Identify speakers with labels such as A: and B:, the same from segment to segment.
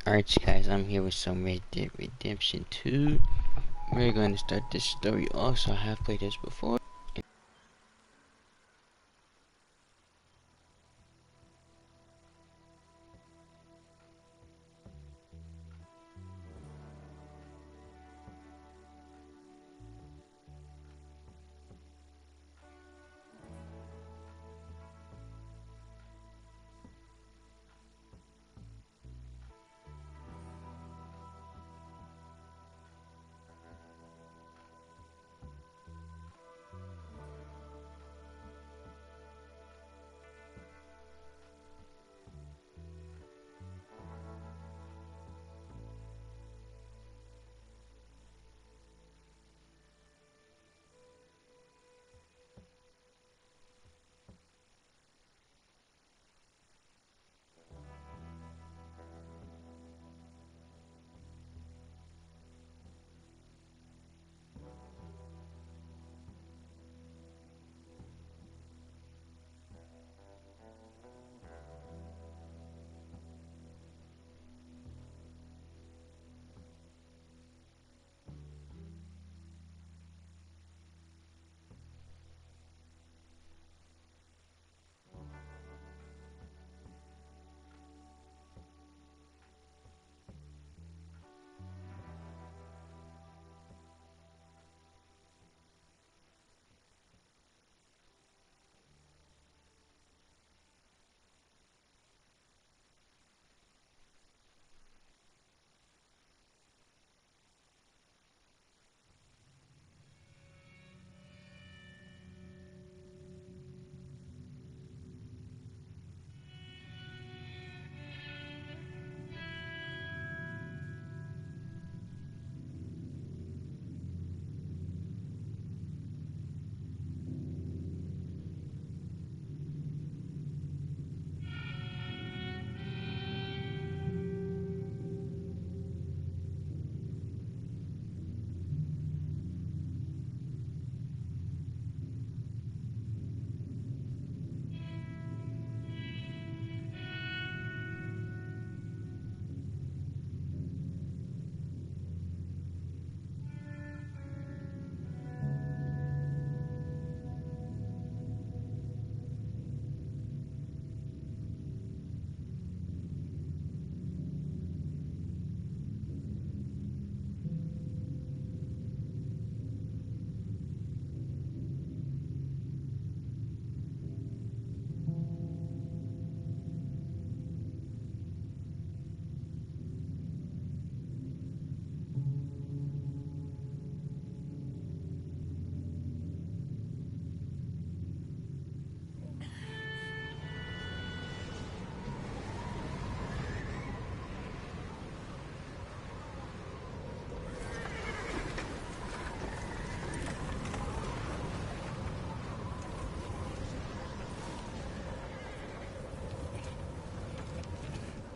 A: Alright guys, I'm here with some Red Dead Redemption 2. We're going to start this story off, so I have played this before.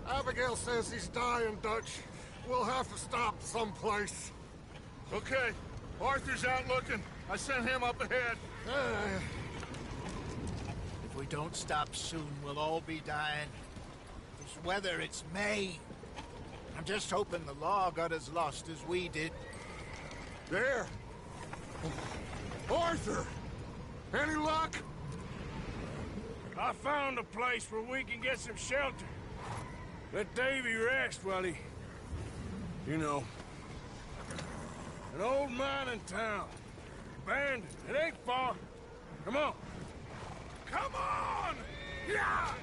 B: Abigail says he's dying, Dutch. We'll have to stop someplace.
C: Okay. Arthur's out looking. I sent him up ahead.
D: If we don't stop soon, we'll all be dying. This weather, it's May. I'm just hoping the law got as lost as we did.
B: There. Arthur! Any luck?
C: I found a place where we can get some shelter. Let Davy rest while he... You know. An old mining town. Abandoned. It ain't far. Come on. Come on! Yeah!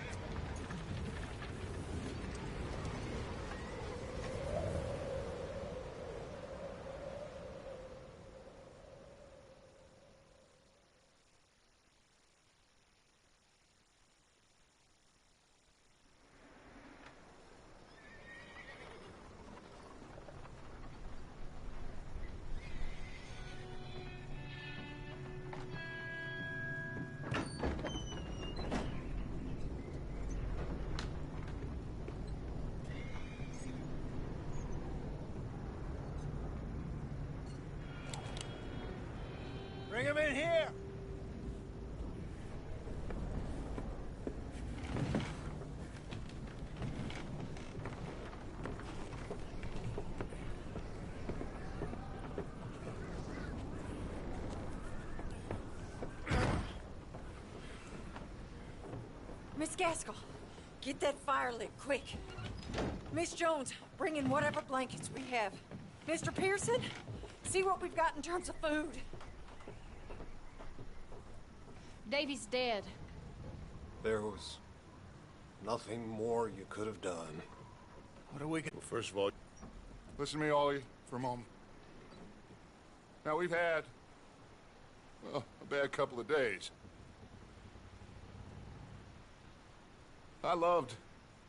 C: Bring him in here!
E: Miss Gaskell, get that fire lit, quick. Miss Jones, bring in whatever blankets we have. Mr. Pearson, see what we've got in terms of food.
F: Davy's dead.
G: There was nothing more you could have done.
D: What are we gonna...
B: Well, first of all, listen to me, all of you, for a moment. Now, we've had, well, a bad couple of days. I loved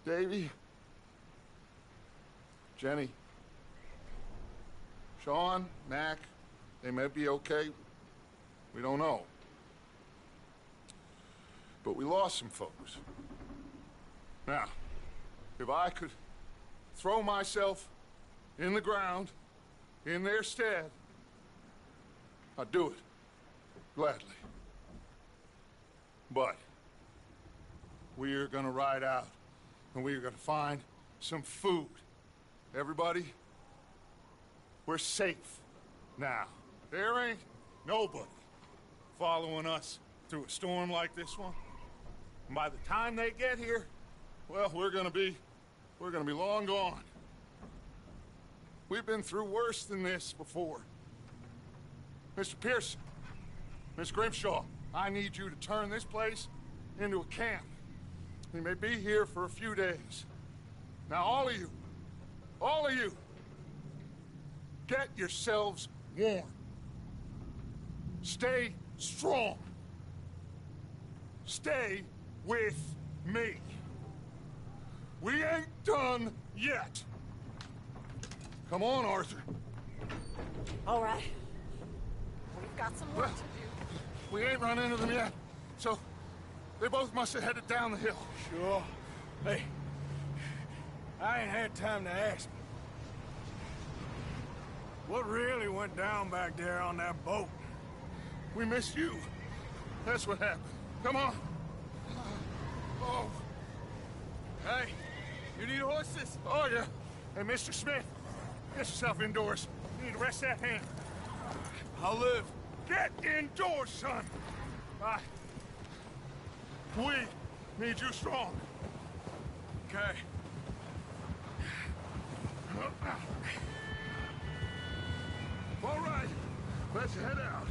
B: Davy, Jenny, Sean, Mac. They may be okay. We don't know. But we lost some folks. Now, if I could throw myself in the ground in their stead, I'd do it gladly. But we are gonna ride out and we are gonna find some food. Everybody, we're safe now. There ain't nobody following us through a storm like this one. And by the time they get here, well, we're gonna be long gone. We've been through worse than this before. Mr. Pearson, Miss Grimshaw, I need you to turn this place into a camp. We may be here for a few days. Now, all of you, get yourselves warm. Stay strong. Stay with me. We ain't done yet. Come on, Arthur.
E: All right. We've got some work to do.
B: We ain't run into them yet, so they both must have headed down the hill.
C: Sure. Hey, I ain't had time to ask. What really went down back there on that boat?
B: We missed you. That's what happened. Come on. Oh.
C: Hey, you need horses?
B: Oh, yeah. Hey, Mr. Smith, get yourself indoors. You need to rest that hand.
C: I'll live.
B: Get indoors, son. We need you strong.
C: Okay.
B: All right, let's head out.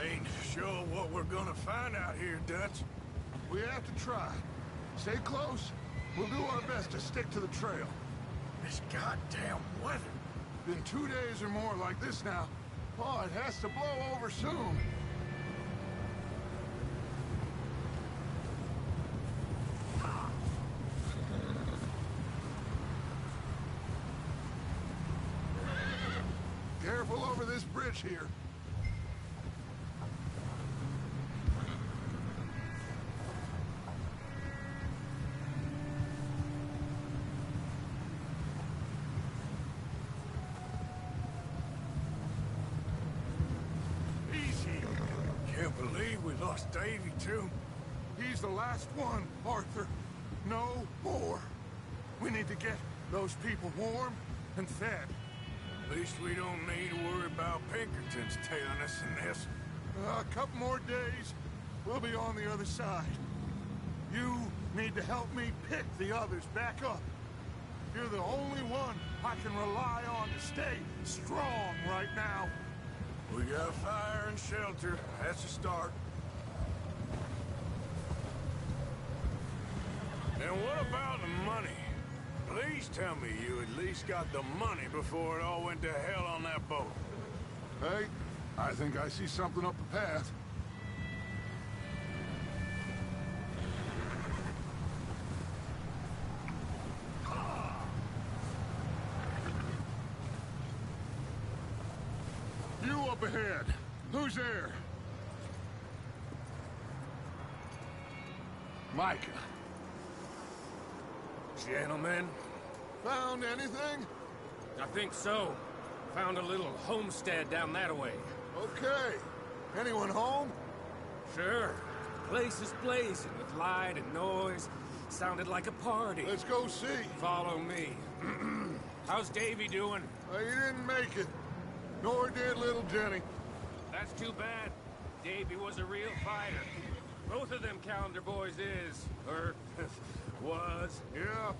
C: Ain't sure what we're gonna find out here, Dutch.
B: We have to try. Stay close. We'll do our best to stick to the trail.
C: This goddamn weather.
B: Been 2 days or more like this now. Oh, it has to blow over soon. Careful over this bridge here.
C: Can't believe we lost Davy, too.
B: He's the last one, Arthur. No more. We need to get those people warm and fed.
C: At least we don't need to worry about Pinkertons tailing us in this.
B: A couple more days, we'll be on the other side. You need to help me pick the others back up. You're the only one I can rely on to stay strong right now.
C: We got fire and shelter. That's a start. And what about the money? Please tell me you at least got the money before it all went to hell on that boat.
B: Hey, I think I see something up the path. You up ahead. Who's there? Micah.
H: Gentlemen,
B: Found anything?
H: I think so. Found a little homestead down that way.
B: Okay. Anyone home?
H: Sure. Place is blazing with light and noise. Sounded like a party.
B: Let's go see.
H: Follow me. How's Davy doing?
B: He didn't make it. Nor did little Jenny.
H: That's too bad. Davy was a real fighter. Both of them calendar boys is, or was.
B: Yeah,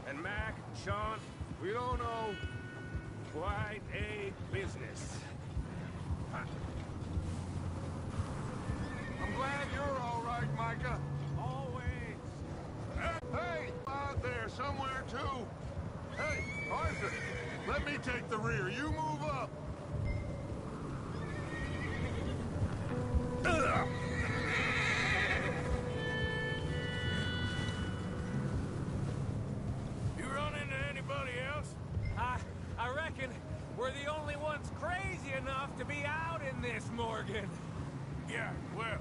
H: And Mac, Sean,
B: we don't know.
H: quite a business.
B: I'm glad you're all right, Micah.
H: Always.
B: Hey, out there somewhere too. Hey, Arthur, let me take the rear. You move up.
C: You run into anybody else?
H: I reckon we're the only ones crazy enough to be out in this, Morgan.
C: Yeah, well,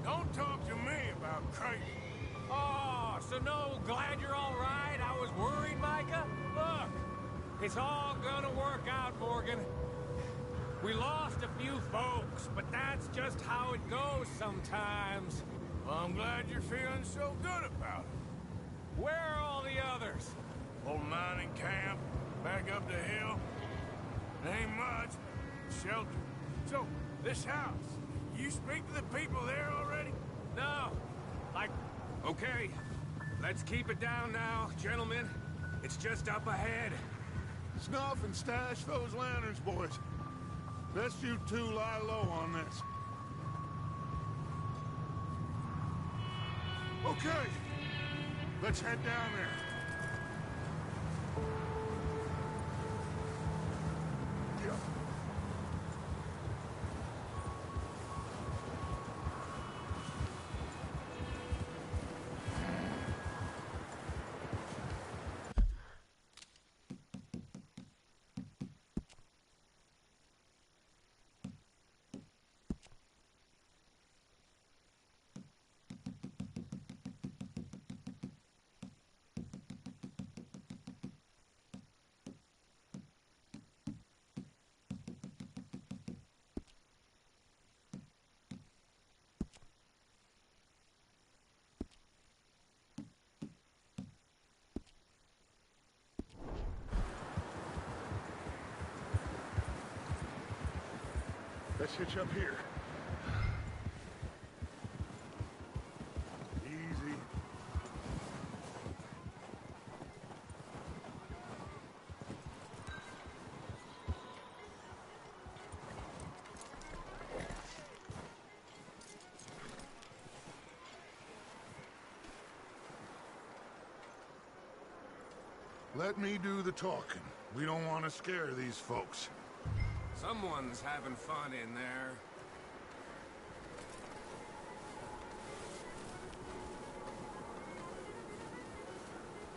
C: don't talk to me about crazy.
H: Oh, so no, glad you're all right. I was worried, Micah. Look, it's all gonna work out, Morgan. We lost a few folks, but that's just how it goes sometimes.
C: Well, I'm glad you're feeling so good about it.
H: Where are all the others?
C: Old mining camp, back up the hill. Ain't much, but shelter. So, this house, you speak to the people there already?
H: No. Okay. Let's keep it down now, gentlemen. It's just up ahead.
B: Snuff and stash those lanterns, boys. Best you two lie low on this. Okay. Let's head down there. Yeah. Let's hitch up here. Easy. Let me do the talking. We don't want to scare these folks.
H: Someone's having fun in there.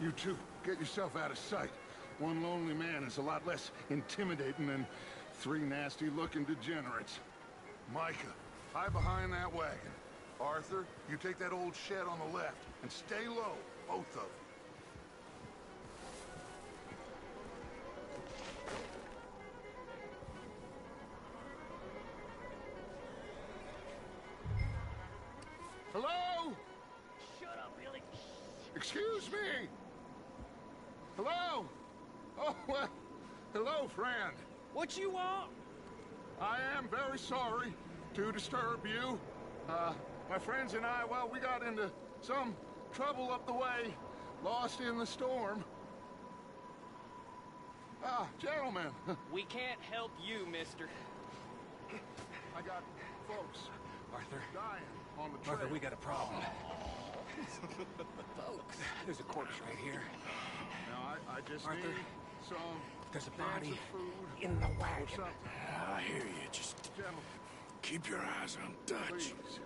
B: You two, get yourself out of sight. One lonely man is a lot less intimidating than three nasty-looking degenerates. Micah, hide behind that wagon. Arthur, you take that old shed on the left, and stay low, both of you. Hello?
C: Shut up, Billy.
B: Excuse me? Hello? Oh, well, hello, friend.
C: What you want?
B: I am very sorry to disturb you. My friends and I, well, we got into some trouble up the way, lost in the storm. Gentlemen,
I: We can't help you, mister.
B: I got folks
H: Arthur.
B: dying on the trail.
H: Arthur, we got a problem. Folks. There's a corpse right here.
B: Now, I just
H: Arthur,
B: need some
H: there's a
B: cans
H: body
B: of food
H: in the
B: or
H: wagon.
B: something.
C: I hear you. Just
B: Gentlemen,
C: keep your eyes on Dutch.
B: please.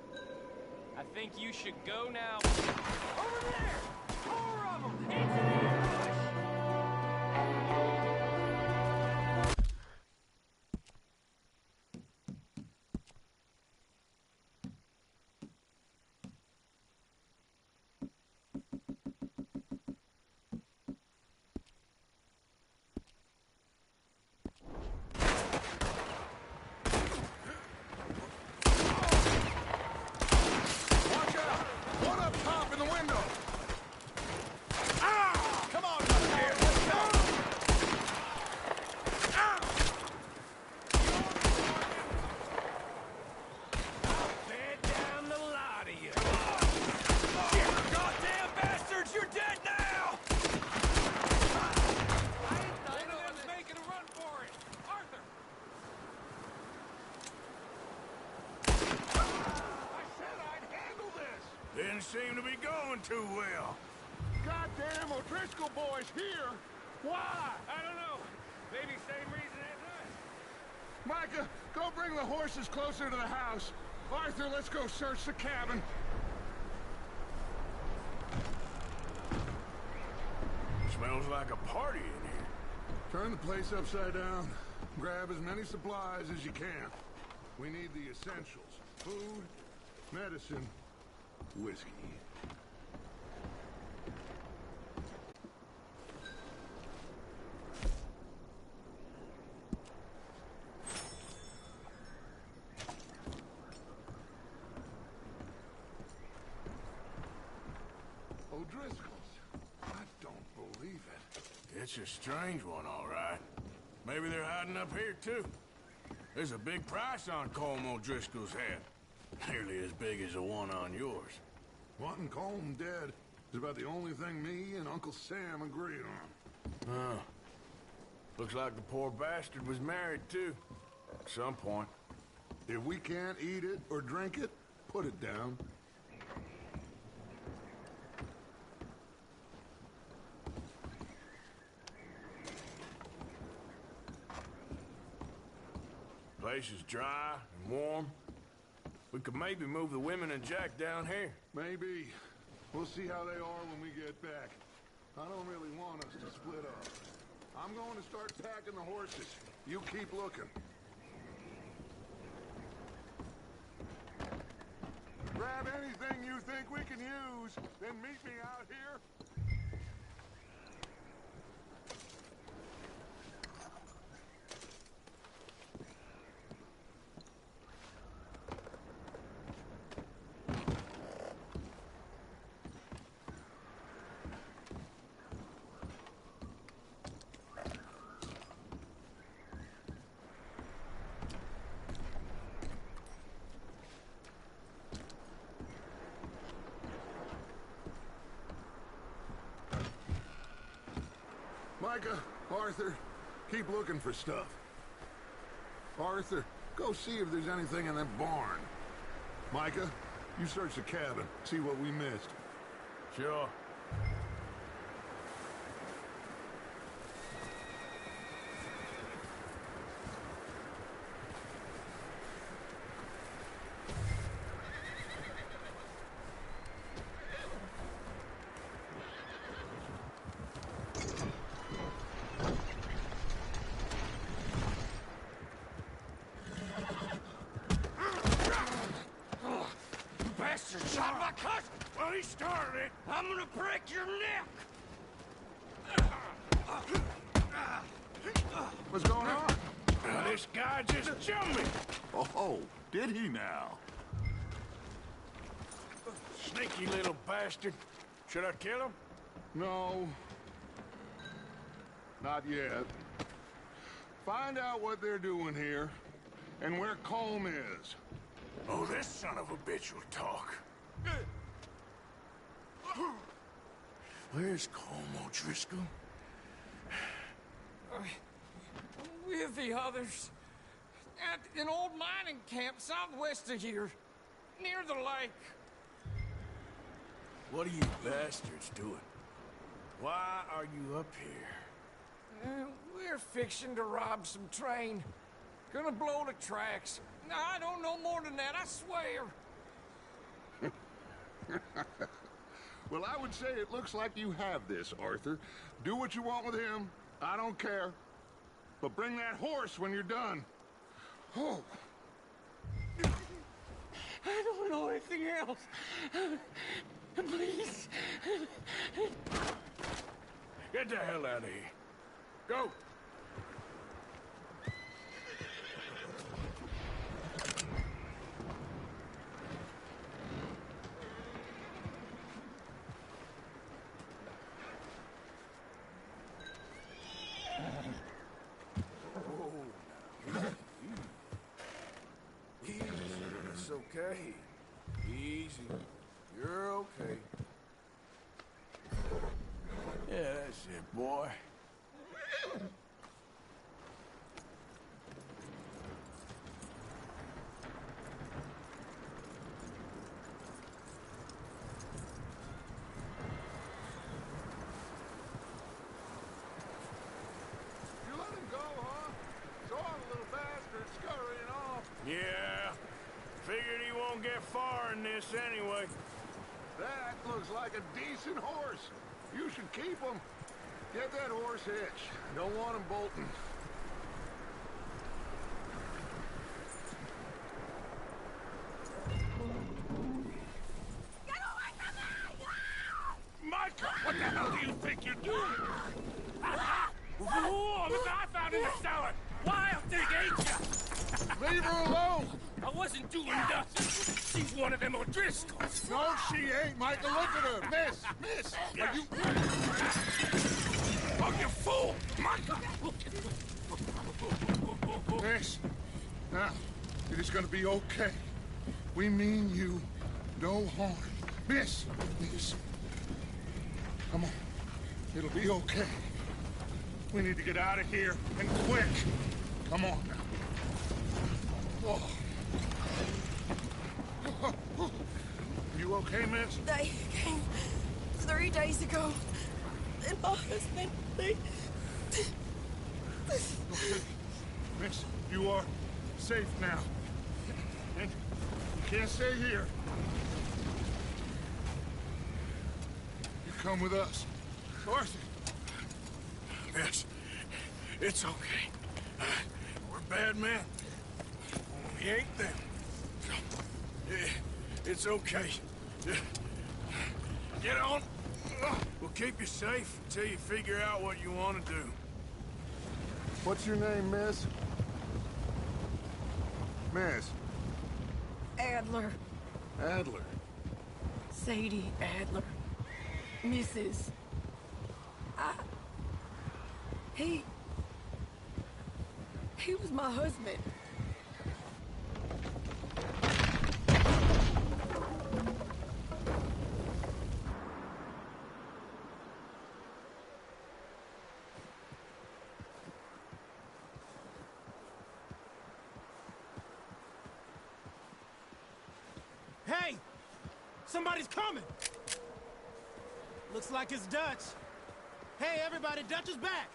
I: I think you should go now. Over there! 4 of them! Into the ambush!
B: Watch out! One up top in the window!
C: seem to be going too well.
B: Goddamn O'Driscoll boys here! Why?
H: I don't know. Maybe same reason as us.
B: Micah, go bring the horses closer to the house. Arthur, let's go search the cabin.
C: Smells like a party in here.
B: Turn the place upside down. Grab as many supplies as you can. We need the essentials. Food, medicine, whiskey. O'Driscoll's. I don't believe it.
C: It's a strange one, all right. Maybe they're hiding up here, too. There's a big price on Colm O'Driscoll's head. Nearly as big as the one on yours.
B: Wanting Colm dead is about the only thing me and Uncle Sam agree on.
C: Huh. Looks like the poor bastard was married, too. At some point.
B: If we can't eat it or drink it, put it down.
C: Place is dry and warm. We could maybe move the women and Jack down here.
B: Maybe. We'll see how they are when we get back. I don't really want us to split up. I'm going to start packing the horses. You keep looking. Grab anything you think we can use, then meet me out here. Micah, Arthur, keep looking for stuff. Arthur, go see if there's anything in that barn. Micah, you search the cabin, see what we missed.
C: Sure.
H: Bastard shot my cousin! Well, he started it. I'm gonna break your neck!
B: What's going on?
C: This guy just jumped me!
B: Oh, did he now?
C: Sneaky little bastard. Should I kill him?
B: No. Not yet. Find out what they're doing here, and where Colm is.
C: Oh, this son of a bitch will talk. Where's Colm O'Driscoll?
H: With the others. At an old mining camp southwest of here. Near the lake.
C: What are you bastards doing? Why are you up here?
H: We're fixing to rob some train. Gonna blow the tracks. I don't know more than that, I swear.
B: Well, I would say it looks like you have this, Arthur. Do what you want with him. I don't care. But bring that horse when you're done. Oh.
H: I don't know anything else. Please.
C: Get the hell out of here. Go! It's okay. Easy. You're okay. Yeah, that's it, boy.
B: Sounds like a decent horse. You should keep him. Get that horse hitched. Don't want him bolting.
C: Micah, what the hell do you think you're doing? Whoa, look what I found in the cellar! Wild thing, ain't ya?
B: Leave her alone!
C: I wasn't doing nothing. She's one of them O'Driscolls.
B: No, she ain't, Micah. Look at her. Miss, are you...
C: Oh, you fool! Micah!
B: Miss, now, it is gonna be okay. We mean you no harm. Miss, come on. It'll be okay. We need to get out of here, and quick. Come on now. Oh. You okay, miss?
J: They came 3 days ago. And my husband, they...
B: Okay. Miss, you are safe now. And you can't stay here. You come with us. Arthur.
C: Yes, it's okay. We're bad men. We ain't them. It's okay. Get on. We'll keep you safe until you figure out what you want to do.
B: What's your name, miss? Miss?
J: Adler.
B: Adler.
J: Sadie Adler. Mrs. He was my husband.
K: Hey! Somebody's coming! Looks like it's Dutch. Hey, everybody, Dutch is back!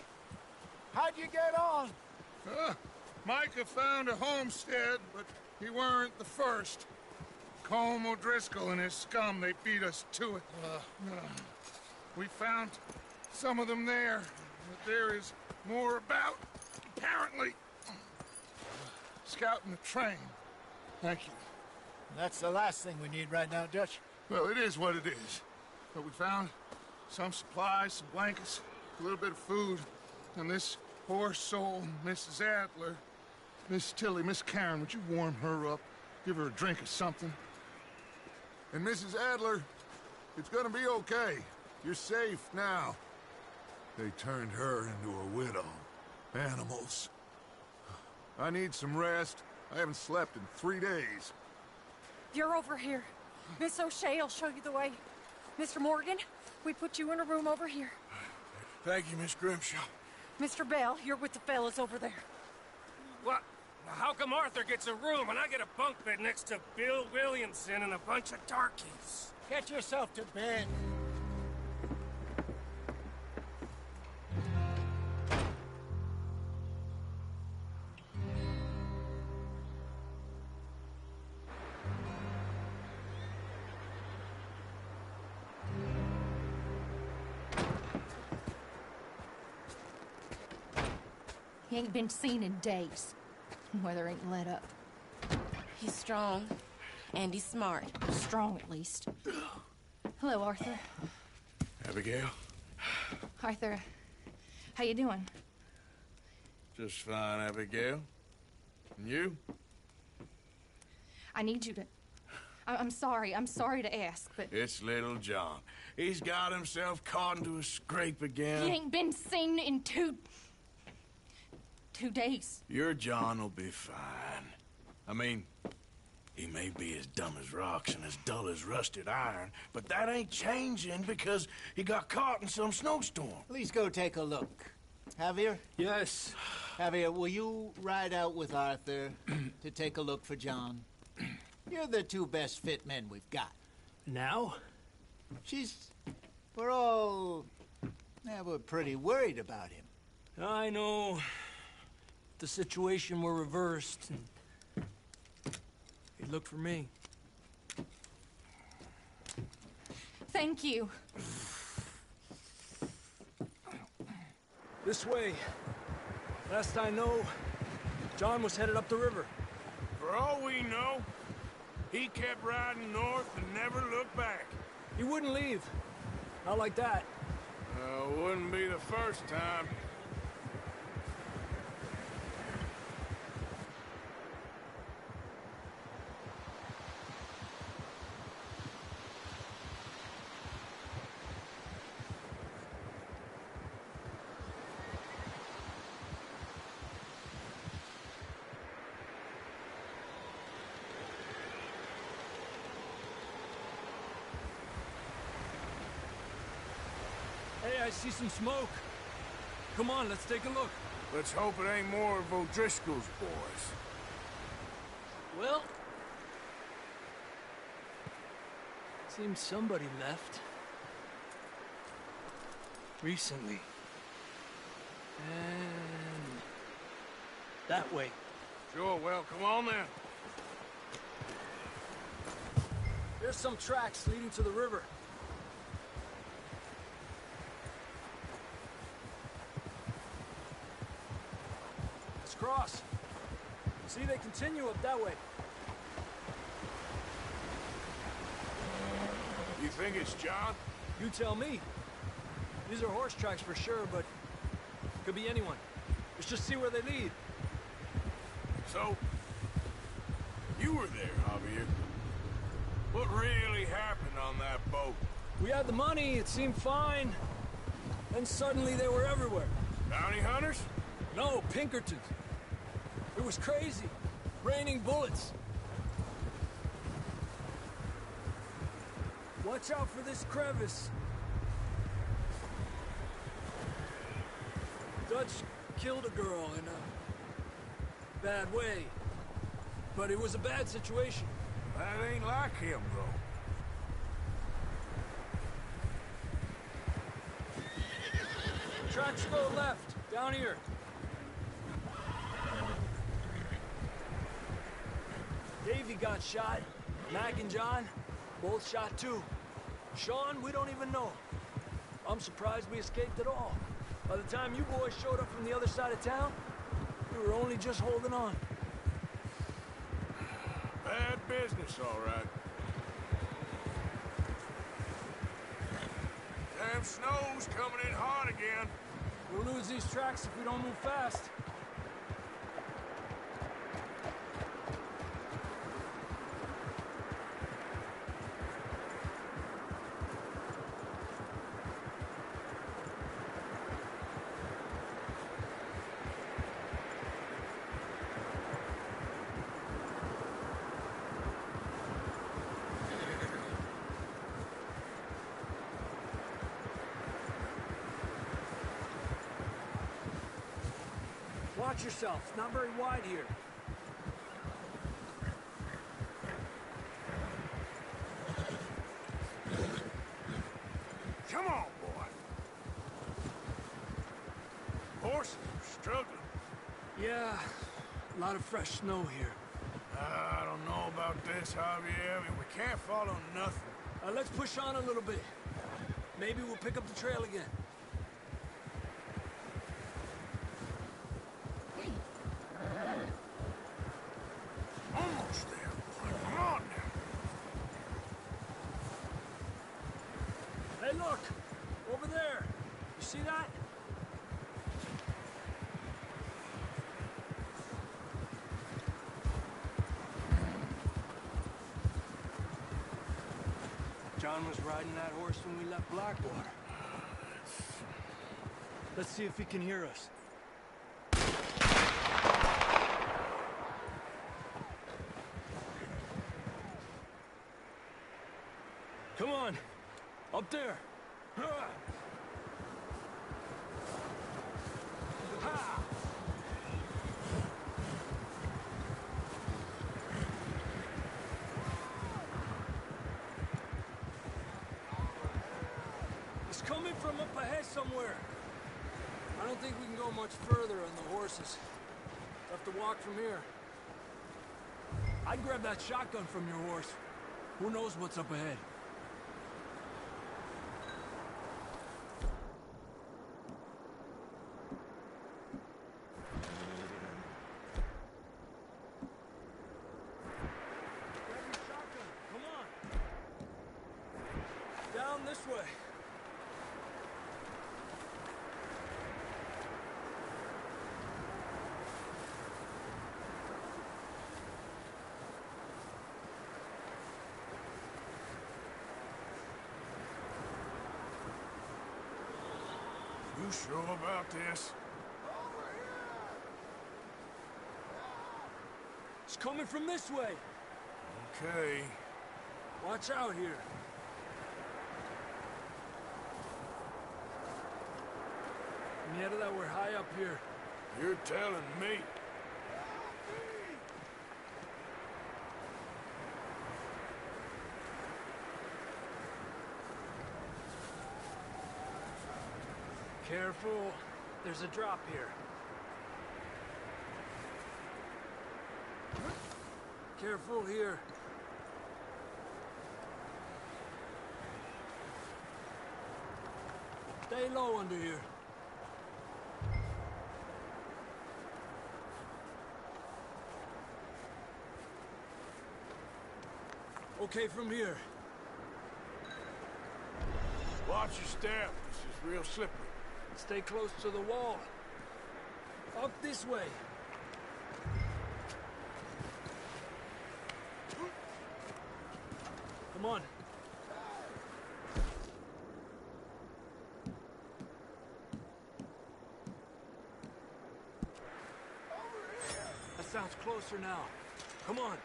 D: How'd you get on?
B: Micah found a homestead, but he weren't the first. Colm O'Driscoll and his scum, they beat us to it. We found some of them there, but there is more about, apparently. Scouting the train. Thank you.
D: That's the last thing we need right now, Dutch.
B: Well, it is what it is. But we found some supplies, some blankets, a little bit of food, and this poor soul, Mrs. Adler, Miss Tilly, Miss Karen, would you warm her up? Give her a drink or something? And Mrs. Adler, it's gonna be okay. You're safe now. They turned her into a widow. Animals. I need some rest. I haven't slept in 3 days.
E: You're over here. Miss O'Shea will show you the way. Mr. Morgan, we put you in a room over here.
C: Thank you, Miss Grimshaw.
E: Mr. Bell, you're with the fellas over there.
H: What? How come Arthur gets a room and I get a bunk bed next to Bill Williamson and a bunch of darkies?
D: Get yourself to bed.
F: He ain't been seen in days. Weather ain't let up.
J: He's strong. And he's smart.
F: Strong, at least. Hello, Arthur.
C: Abigail?
F: Arthur, how you doing?
C: Just fine, Abigail. And you?
F: I need you to... I'm sorry to ask, but...
C: It's little John. He's got himself caught into a scrape again.
F: He ain't been seen in 2 days.
C: Your John will be fine. I mean, he may be as dumb as rocks and as dull as rusted iron, but that ain't changing because he got caught in some snowstorm.
D: Please go take a look. Javier?
K: Yes.
D: Javier, will you ride out with Arthur to take a look for John? You're the 2 best fit men we've got.
K: Now?
D: We're pretty worried about him.
K: I know. The situation were reversed, and he looked for me.
F: Thank you.
K: This way. Last I know, John was headed up the river.
C: For all we know, he kept riding north and never looked back.
K: He wouldn't leave. Not like that.
C: Wouldn't be the first time.
K: Hey, I see some smoke. Come on, let's take a look.
C: Let's hope it ain't more of O'Driscoll's boys.
K: Well, seems somebody left. Recently. And that way.
C: Sure, well, come on then.
K: There's some tracks leading to the river. Let's cross. See, they continue up that way.
C: You think it's John?
K: You tell me. These are horse tracks for sure, but could be anyone. Let's just see where they lead.
C: So, you were there, Javier. What really happened on that boat?
K: We had the money, it seemed fine. Then suddenly they were everywhere.
C: Bounty hunters?
K: No, Pinkertons. It was crazy. Raining bullets. Watch out for this crevice. Dutch killed a girl in a bad way. But it was a bad situation.
C: That ain't like him, though.
K: Tracks go left, down here. Davey got shot. Mac and John, both shot too. Sean, we don't even know. I'm surprised we escaped at all. By the time you boys showed up from the other side of town, we were only just holding on.
C: Bad business, all right. Damn snow's coming in hard again.
K: We'll lose these tracks if we don't move fast. Watch yourself. It's not very wide here.
C: Come on, boy. Horses are struggling.
K: Yeah, a lot of fresh snow here.
C: I don't know about this, Javier. I mean, we can't follow nothing.
K: Let's push on a little bit. Maybe we'll pick up the trail again.
C: Almost there, boy. Come on now.
K: Hey, look! Over there! You see that? John was riding that horse when we left Blackwater. Let's see if he can hear us. Come on! Up there! Ha! Ha! It's coming from up ahead somewhere. I don't think we can go much further on the horses. We'll have to walk from here. I'd grab that shotgun from your horse. Who knows what's up ahead? this way.
C: You sure about this?
K: It's coming from this way.
C: Okay.
K: Watch out here. Mierda, we're high up here.
C: You're telling me.
K: Careful. There's a drop here. Careful here. Stay low under here. Okay, from here.
C: Watch your step. This is real slippery.
K: Stay close to the wall. Up this way. Come on. That sounds closer now. Come on.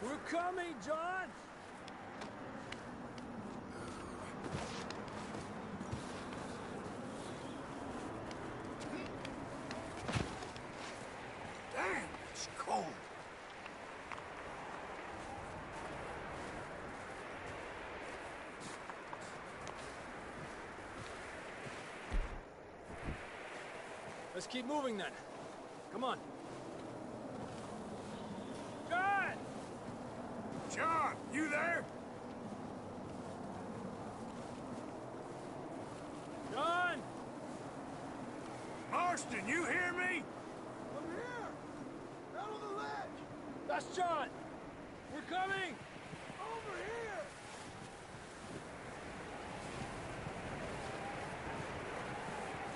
K: We're coming, John!
C: Damn, it's cold.
K: Let's keep moving then. Come on.
C: John! John, you there?
K: John!
C: Marston, you hear me?
B: I'm here! Out on the ledge!
K: That's John! We're coming!
B: Over here!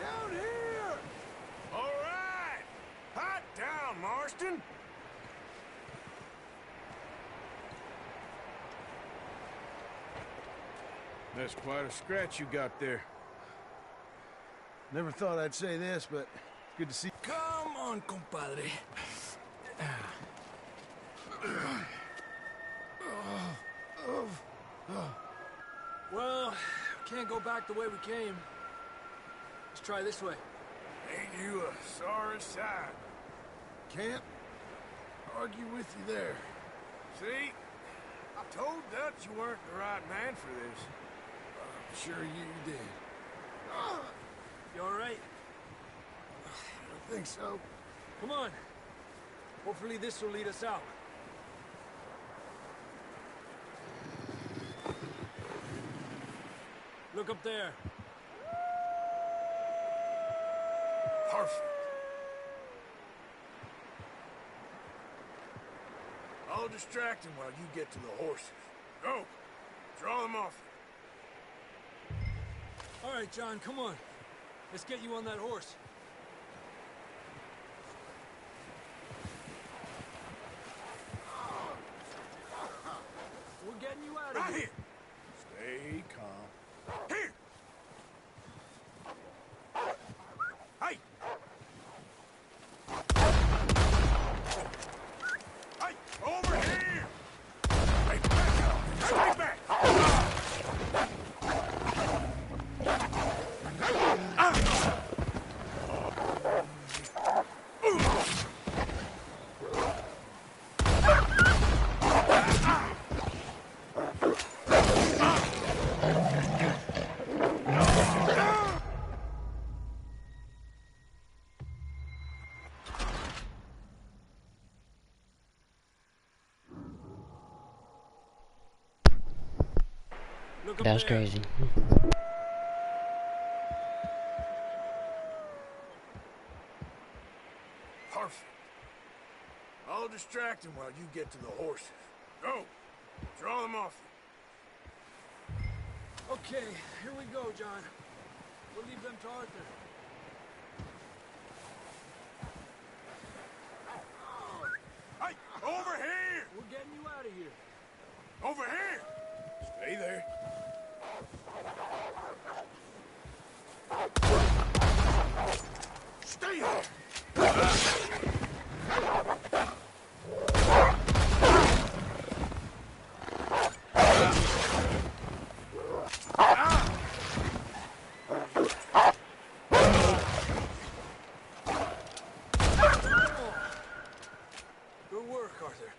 B: Down here!
C: All right! Hot down, Marston! That's quite a scratch you got there.
B: Never thought I'd say this, but it's good to see.
K: Come on, compadre. Well, can't go back the way we came. Let's try this way.
C: Ain't you a sorry sight?
B: Can't argue with you there.
C: See? I told Dutch you weren't the right man for this.
B: I'm sure you did.
K: You all right?
B: I don't think so.
K: Come on. Hopefully this will lead us out. Look up there.
C: Perfect. I'll distract him while you get to the horses. Go. Draw them off.
K: All right, John, come on. Let's get you on that horse. We're getting you out of
C: Right
K: here.
C: here. Stay calm. Here. Hey. Hey, over here. Hey, back up. Stay back.
K: Look up
A: That was
K: there.
A: crazy.
C: Perfect. I'll distract him while you get to the horses. Go. Draw them off.
K: Okay, here we go, John. We'll leave them to Arthur.
C: Hey, over here!
K: We're getting you out of here.
C: Over here! Stay there. Stay there!
K: Good work, Arthur.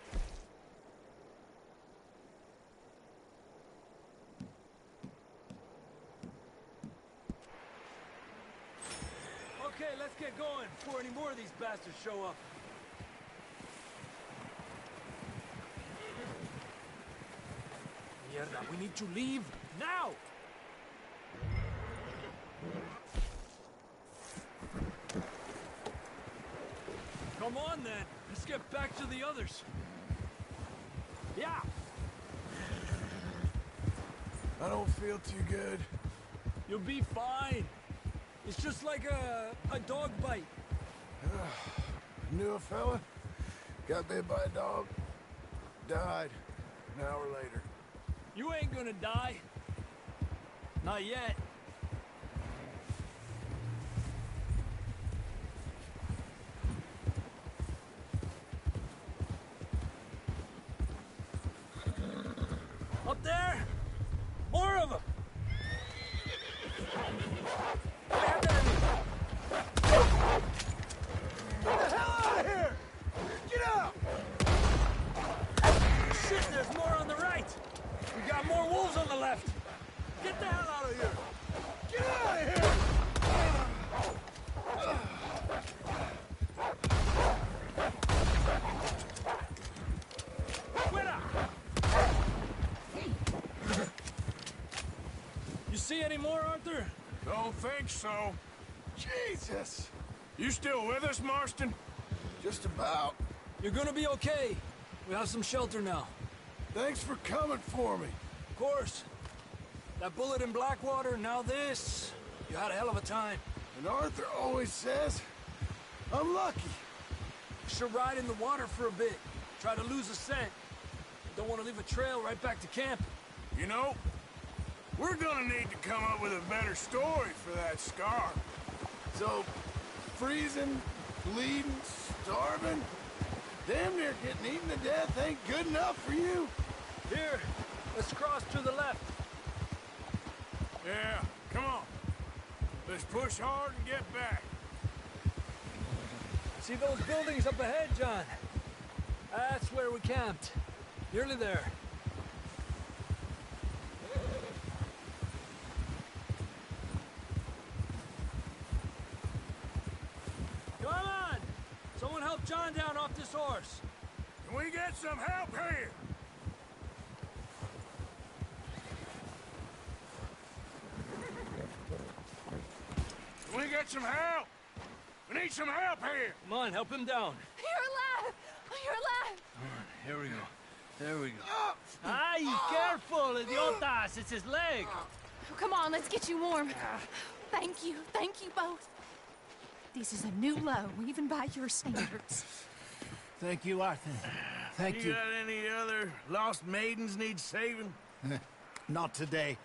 K: Okay, let's get going before any more of these bastards show up. Mierda, we need to leave now! Come on, then. Let's get back to the others. Yeah!
C: I don't feel too good.
K: You'll be fine. It's just like a dog bite.
C: Knew a fella, got bit by a dog, died an hour later.
K: You ain't gonna die. Not yet. Up there! More of them!
C: Get the hell out of here! Get out!
K: Shit, there's more on the right! We got more wolves on the left! Get the hell out of here!
C: Get out of here!
K: You see any more, Arthur?
C: Don't think so. Jesus! You still with us, Marston? Just about.
K: You're gonna be okay. We have some shelter now.
C: Thanks for coming for me.
K: Of course. That bullet in Blackwater, now this. You had a hell of a time.
C: And Arthur always says, I'm lucky.
K: You should ride in the water for a bit. Try to lose a scent. Don't want to leave a trail right back to camp.
C: You know, we're gonna need to come up with a better story for that scar. So, freezing, bleeding, starving, damn near getting eaten to death ain't good enough for you.
K: Here, let's cross to the left.
C: Yeah, come on. Let's push hard and get back.
K: See those buildings up ahead, John? That's where we camped. Nearly there. Come on! Someone help John down off this horse.
C: Can we get some help here? Can we get some help? We need some help here.
K: Come on, help him down.
J: You're alive! You're alive!
K: Here we go. There we go. Ay, careful, idiotas! It's his leg!
F: Come on, let's get you warm. Thank you both. This is a new low, even by your standards.
D: Thank you, Arthur. Thank you.
C: You got any other lost maidens need saving?
D: Not today.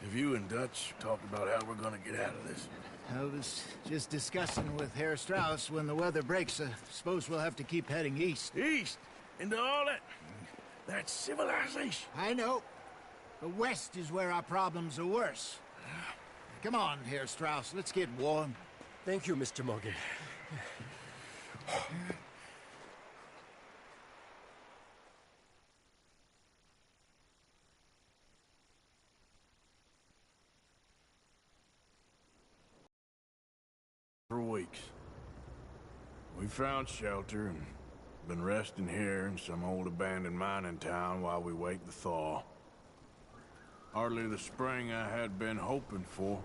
C: Have you and Dutch talked about how we're gonna get out of this?
D: I was just discussing with Herr Strauss when the weather breaks. I suppose we'll have to keep heading east.
C: East? Into all that civilization?
D: I know. The west is where our problems are worse. Come on, Herr Strauss, let's get warm.
K: Thank you, Mr. Morgan.
C: For weeks. We found shelter and been resting here in some old abandoned mining town while we wait the thaw. Hardly the spring I had been hoping for.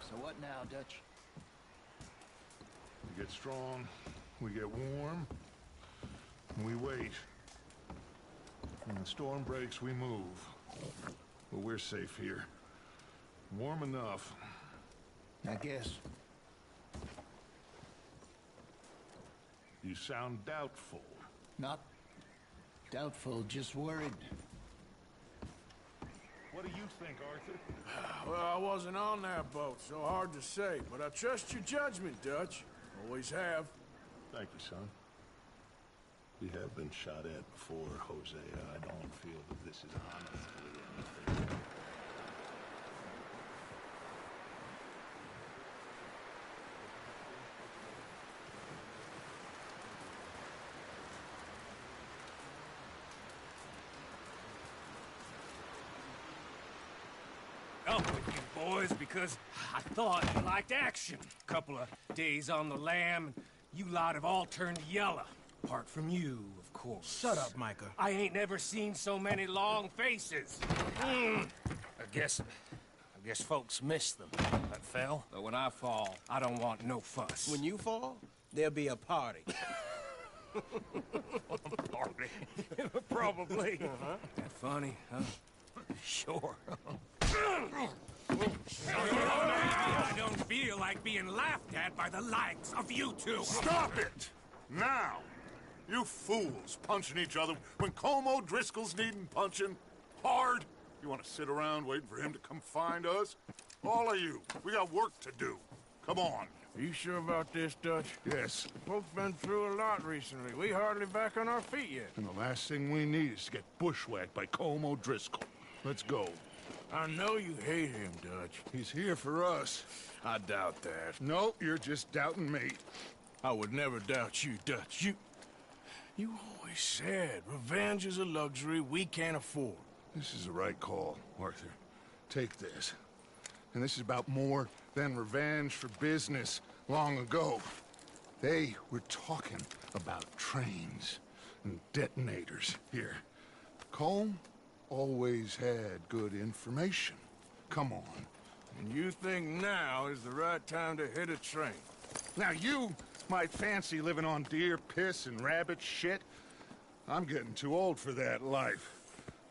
D: So what now, Dutch?
B: We get strong, We get warm, and we wait. When the storm breaks, we move. But we're safe here. Warm enough.
C: I guess.
B: You sound doubtful.
C: Not doubtful, just worried.
B: What do you think, Arthur?
C: Well, I wasn't on that boat, so hard to say. But I trust your judgment, Dutch. Always have.
B: Thank you, son. We have been shot at before, Hosea. I don't feel that this is honestly anything.
H: Up with you boys because I thought you liked action. Couple of days on the lam, and you lot have all turned yellow. Apart from you, of course.
C: Shut up, Micah.
H: I ain't never seen so many long faces. I guess folks miss them. That fell. But when I fall, I don't want no fuss.
C: When you fall, there'll be a party.
H: Party? Probably. That funny, huh? Sure. I don't feel like being laughed at by the likes of you two.
B: Stop it! Now! You fools punching each other when Colm O'Driscoll's needing punching hard. You want to sit around waiting for him to come find us? All of you, we got work to do. Come on.
C: Are you sure about this, Dutch?
B: Yes.
C: Folks been through a lot recently. We hardly back on our feet yet.
B: And the last thing we need is to get bushwhacked by Colm O'Driscoll. Let's go.
C: I know you hate him, Dutch.
B: He's here for us.
C: I doubt that.
B: No, you're just doubting me.
C: I would never doubt you, Dutch. You always said revenge is a luxury we can't afford.
B: This is the right call, Arthur. Take this. And this is about more than revenge for business long ago. They were talking about trains and detonators here. Colm always had good information. Come on.
C: And you think now is the right time to hit a train?
B: Now you might fancy living on deer piss and rabbit shit. I'm getting too old for that life.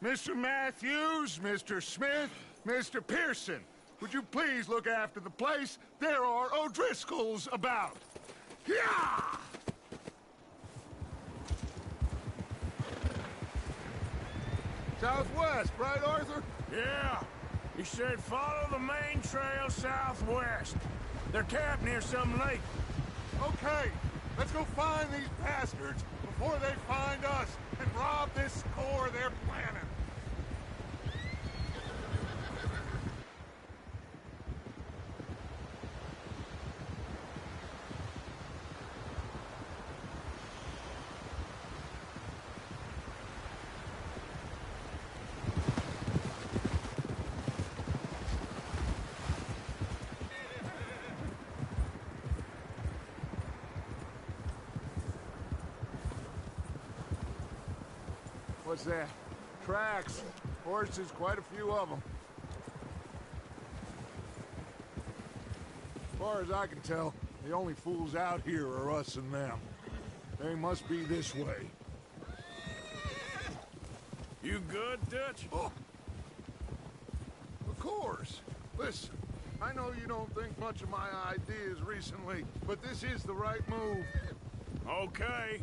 B: Mr. Matthews, Mr. Smith, Mr. Pearson, would you please look after the place? There are O'Driscolls about. Yeah! Southwest, right, Arthur?
C: Yeah. He said follow the main trail southwest. They're camped near some lake.
B: Okay, let's go find these bastards before they find us and rob this core they're planning. What's that? Tracks. Horses, quite a few of them. As far as I can tell, the only fools out here are us and them. They must be this way.
C: You good, Dutch?
B: Oh. Of course. Listen, I know you don't think much of my ideas recently, but this is the right move.
C: Okay.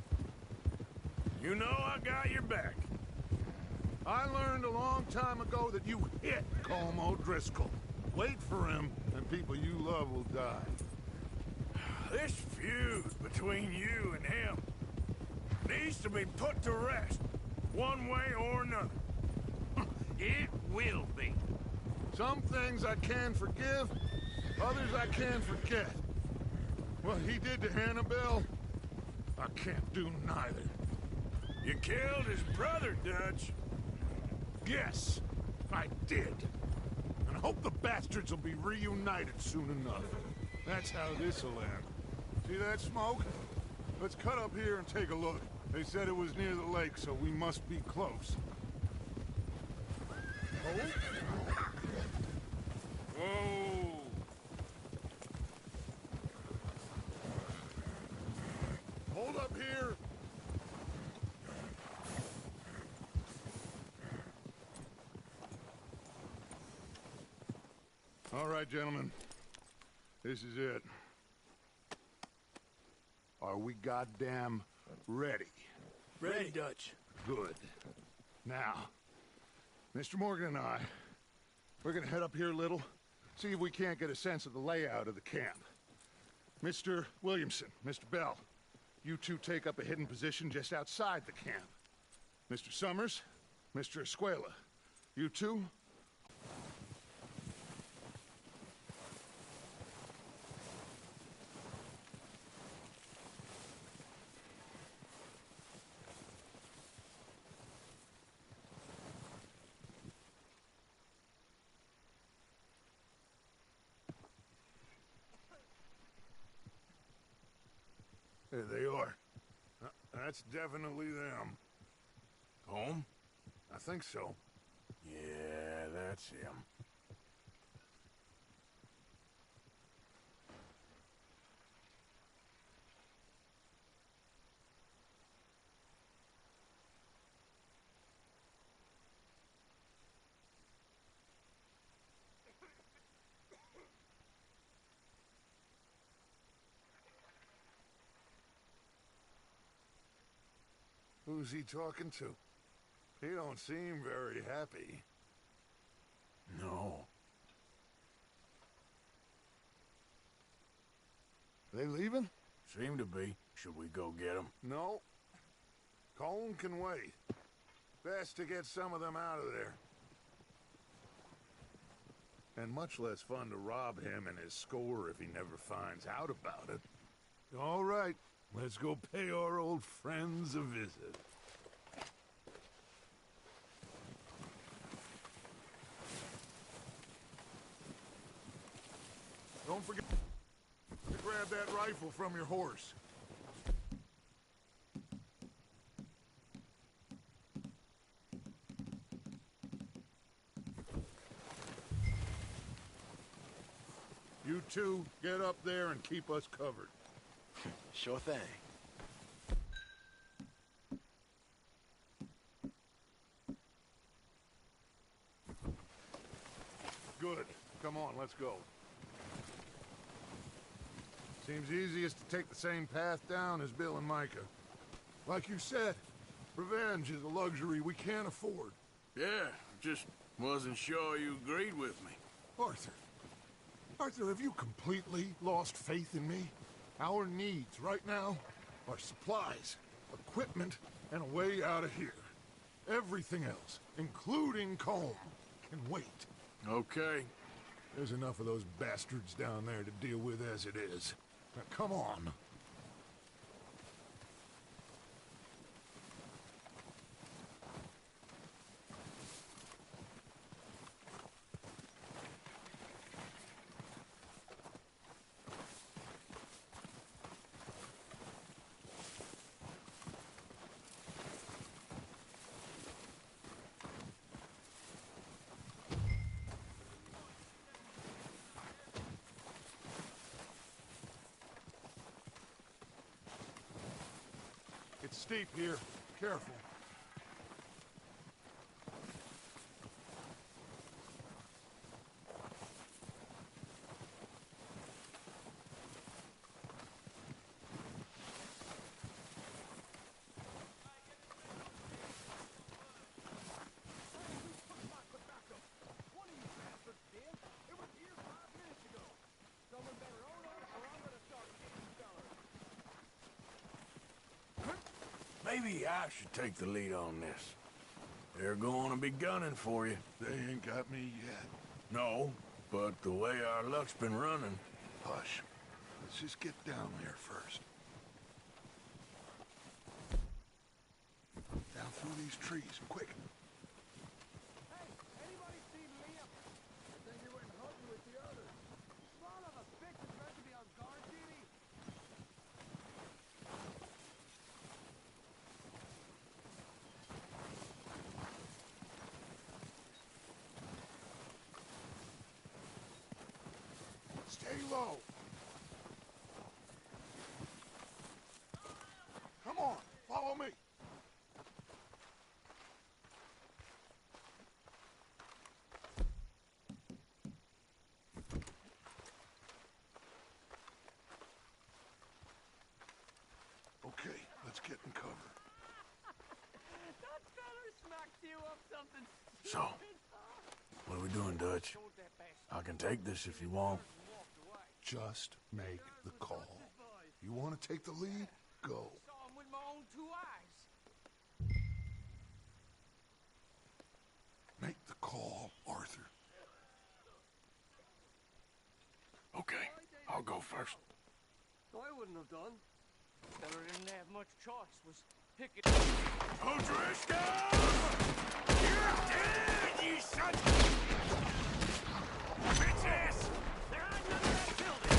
C: You know I got your back.
B: I learned a long time ago that you hit Colm O'Driscoll. Wait for him, and people you love will die.
C: This feud between you and him needs to be put to rest, one way or another.
H: It will be.
B: Some things I can forgive, others I can forget. What he did to Annabelle, I can't do neither.
C: You killed his brother, Dutch.
B: Yes, I did. And I hope the bastards will be reunited soon enough. That's how this'll end. See that smoke? Let's cut up here and take a look. They said it was near the lake, so we must be close. Oh? Whoa! All right, gentlemen. This is it. Are we goddamn ready?
C: Ready, Dutch.
B: Good. Now, Mr. Morgan and I, we're gonna head up here a little, see if we can't get a sense of the layout of the camp. Mr. Williamson, Mr. Bell, you two take up a hidden position just outside the camp. Mr. Summers, Mr. Escuela, you two. There they are. That's definitely them.
C: Home?
B: I think so.
C: Yeah, that's him.
B: Who's he talking to? He don't seem very happy.
C: No.
B: They leaving?
C: Seem to be. Should we go get them?
B: No. Colm can wait. Best to get some of them out of there. And much less fun to rob him and his score if he never finds out about it. All right, let's go pay our old friends a visit. Don't forget to grab that rifle from your horse. You two, get up there and keep us covered.
C: Sure thing.
B: Good. Come on, let's go. Seems easiest to take the same path down as Bill and Micah. Like you said, revenge is a luxury we can't afford.
C: Yeah, just wasn't sure you agreed with me.
B: Arthur. Arthur, have you completely lost faith in me? Our needs right now are supplies, equipment, and a way out of here. Everything else, including Colm, can wait.
C: Okay.
B: There's enough of those bastards down there to deal with as it is. Now, come on. It's steep here. Careful.
C: Maybe I should take the lead on this. They're going to be gunning for you.
B: They ain't got me yet.
C: No, but the way our luck's been running...
B: Hush. Let's just get down there first. Down through these trees, quick.
C: Hey, anybody seen Liam? I think he went hunting with the others. Son of a bitch is meant to be on guard duty.
B: Stay low. Come on, follow me.
C: So, what are we doing, Dutch? I can take this if you want.
B: Just make the call. You want to take the lead? Go.
H: Saw him with my own 2 eyes.
B: Make the call, Arthur.
C: Okay, I'll go first.
K: I wouldn't have done.
H: Fella didn't have much choice. Was picking.
C: O'Driscoll! You're dead, you son! Bitches!
H: They're hiding under that building.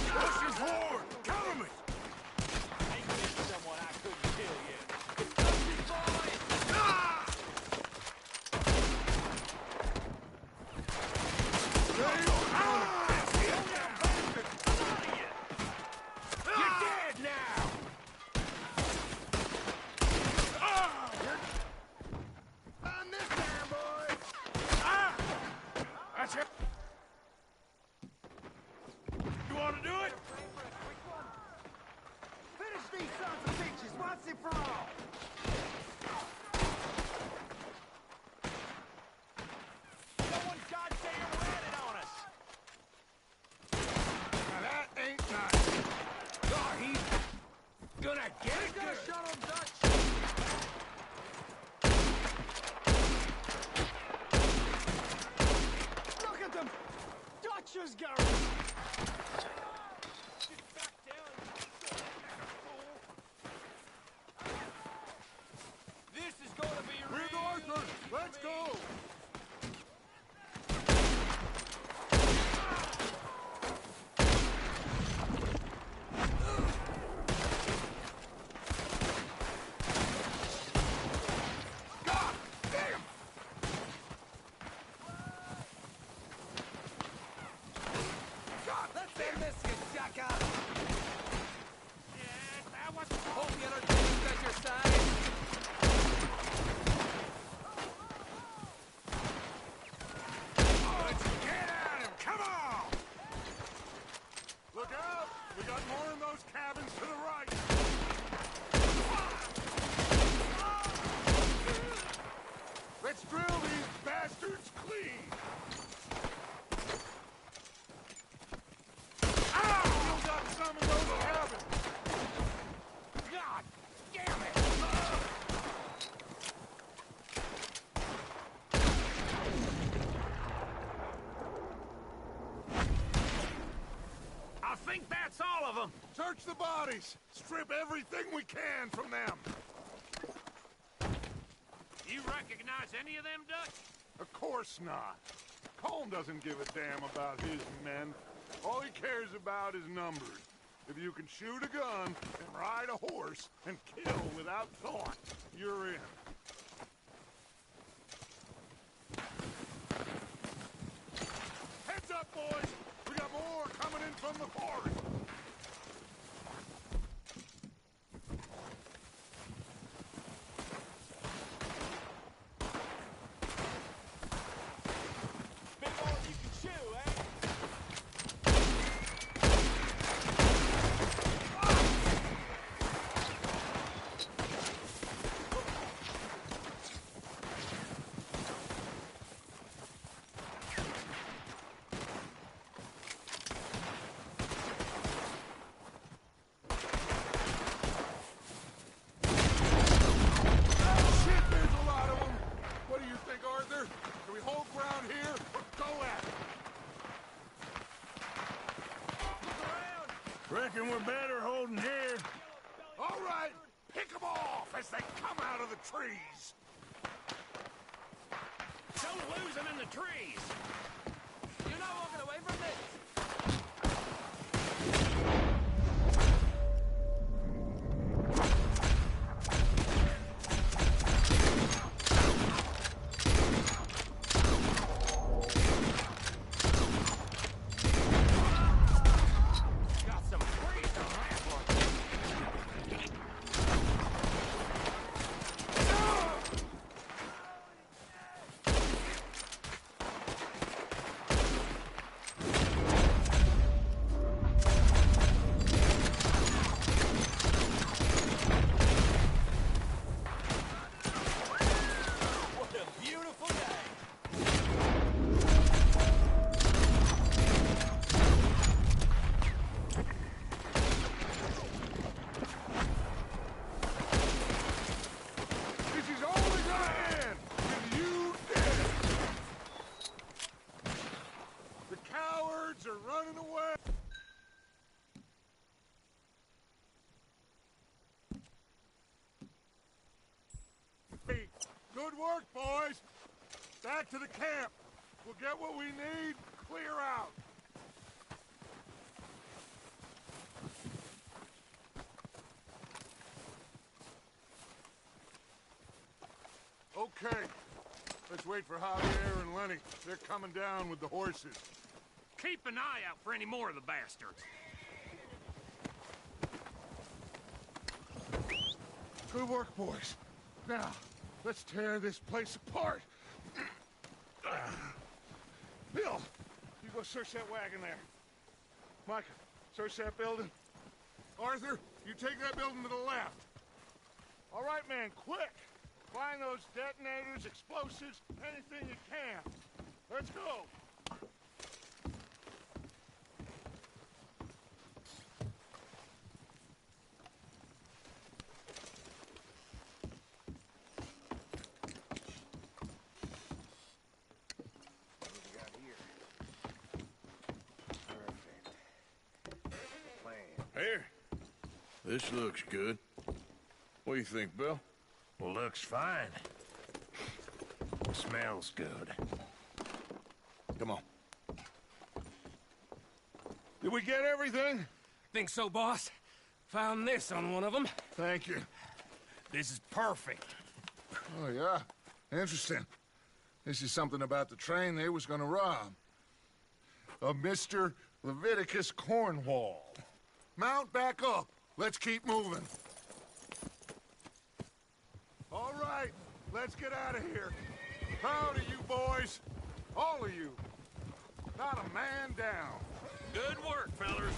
C: Pushing forward! Cover me!
H: Ain't been someone I couldn't kill yet.
C: You're dead now!
B: On this time, boys!
C: That's it! You want to do it?
D: Finish these sons of bitches once and for all!
H: Someone's goddamn ratted on us.
B: Now that ain't nice.
H: Oh, he's gonna get it.
K: Gonna shut him, Dutch!
D: Look at them! Dutch's going!
H: Get back down. This is gonna be real.
B: With Arthur! Let's go! God damn!
K: God, let's end this, you jackass!
H: Yes, that was.
K: Hope the entertainment's at your side.
C: Let's get at him! Come on!
B: Look out! We got more in those cabins to the right! Let's drill these bastards clean! Still got some in those cabins!
H: God damn it! I think that's all of them.
B: Search the bodies! Strip everything we can from them!
H: You recognize any of them, Dutch?
B: Of course not. Colm doesn't give a damn about his men. All he cares about is numbers. If you can shoot a gun and ride a horse and kill without thought, you're in. Heads up, boys! We got more coming in from the forest!
H: Bit more than you can chew, eh?
B: Shit, there's a lot of them! What do you think, Arthur? Can we hold ground here or go at it?
C: Reckon we're better holding here.
B: All right, pick them off as they come out of the trees!
H: Don't lose them in the trees.
K: You're not walking away from this!
H: Got some freeze on that one.
B: work, boys! Back to the camp. We'll get what we need, clear out. Okay. Let's wait for Javier and Lenny. They're coming down with the horses.
H: Keep an eye out for any more of the bastards.
B: Good work, boys. Now, let's tear this place apart. Bill, you go search that wagon there. Micah, search that building. Arthur, you take that building to the left. All right, man, quick. Find those detonators, explosives, anything you can. Let's go.
C: Here. This looks good. What do you think, Bill?
H: Looks fine. Smells good.
C: Come on.
B: Did we get everything?
H: Think so, boss? Found this on one of them.
B: Thank you.
H: This is perfect.
B: Oh, yeah? Interesting. This is something about the train they was gonna rob. Of Mr. Leviticus Cornwall. Mount back up. Let's keep moving. All right, let's get out of here. Proud of you boys. All of you. Not a man down.
H: Good work, fellers.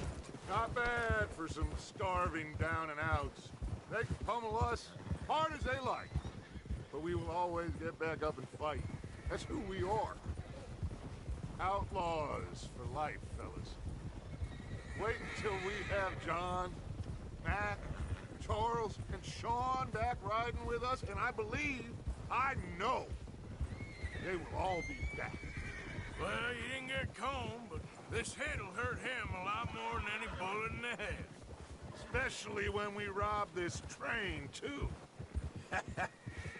B: Not bad for some starving down and outs. They can pummel us hard as they like. But we will always get back up and fight. That's who we are. Outlaws for life, fellas. Wait until we have John, Mac, Charles, and Sean back riding with us, and I know, they will all be back.
C: Well, you didn't get Combe, but this hit'll hurt him a lot more than any bullet in the head.
B: Especially when we rob this train, too.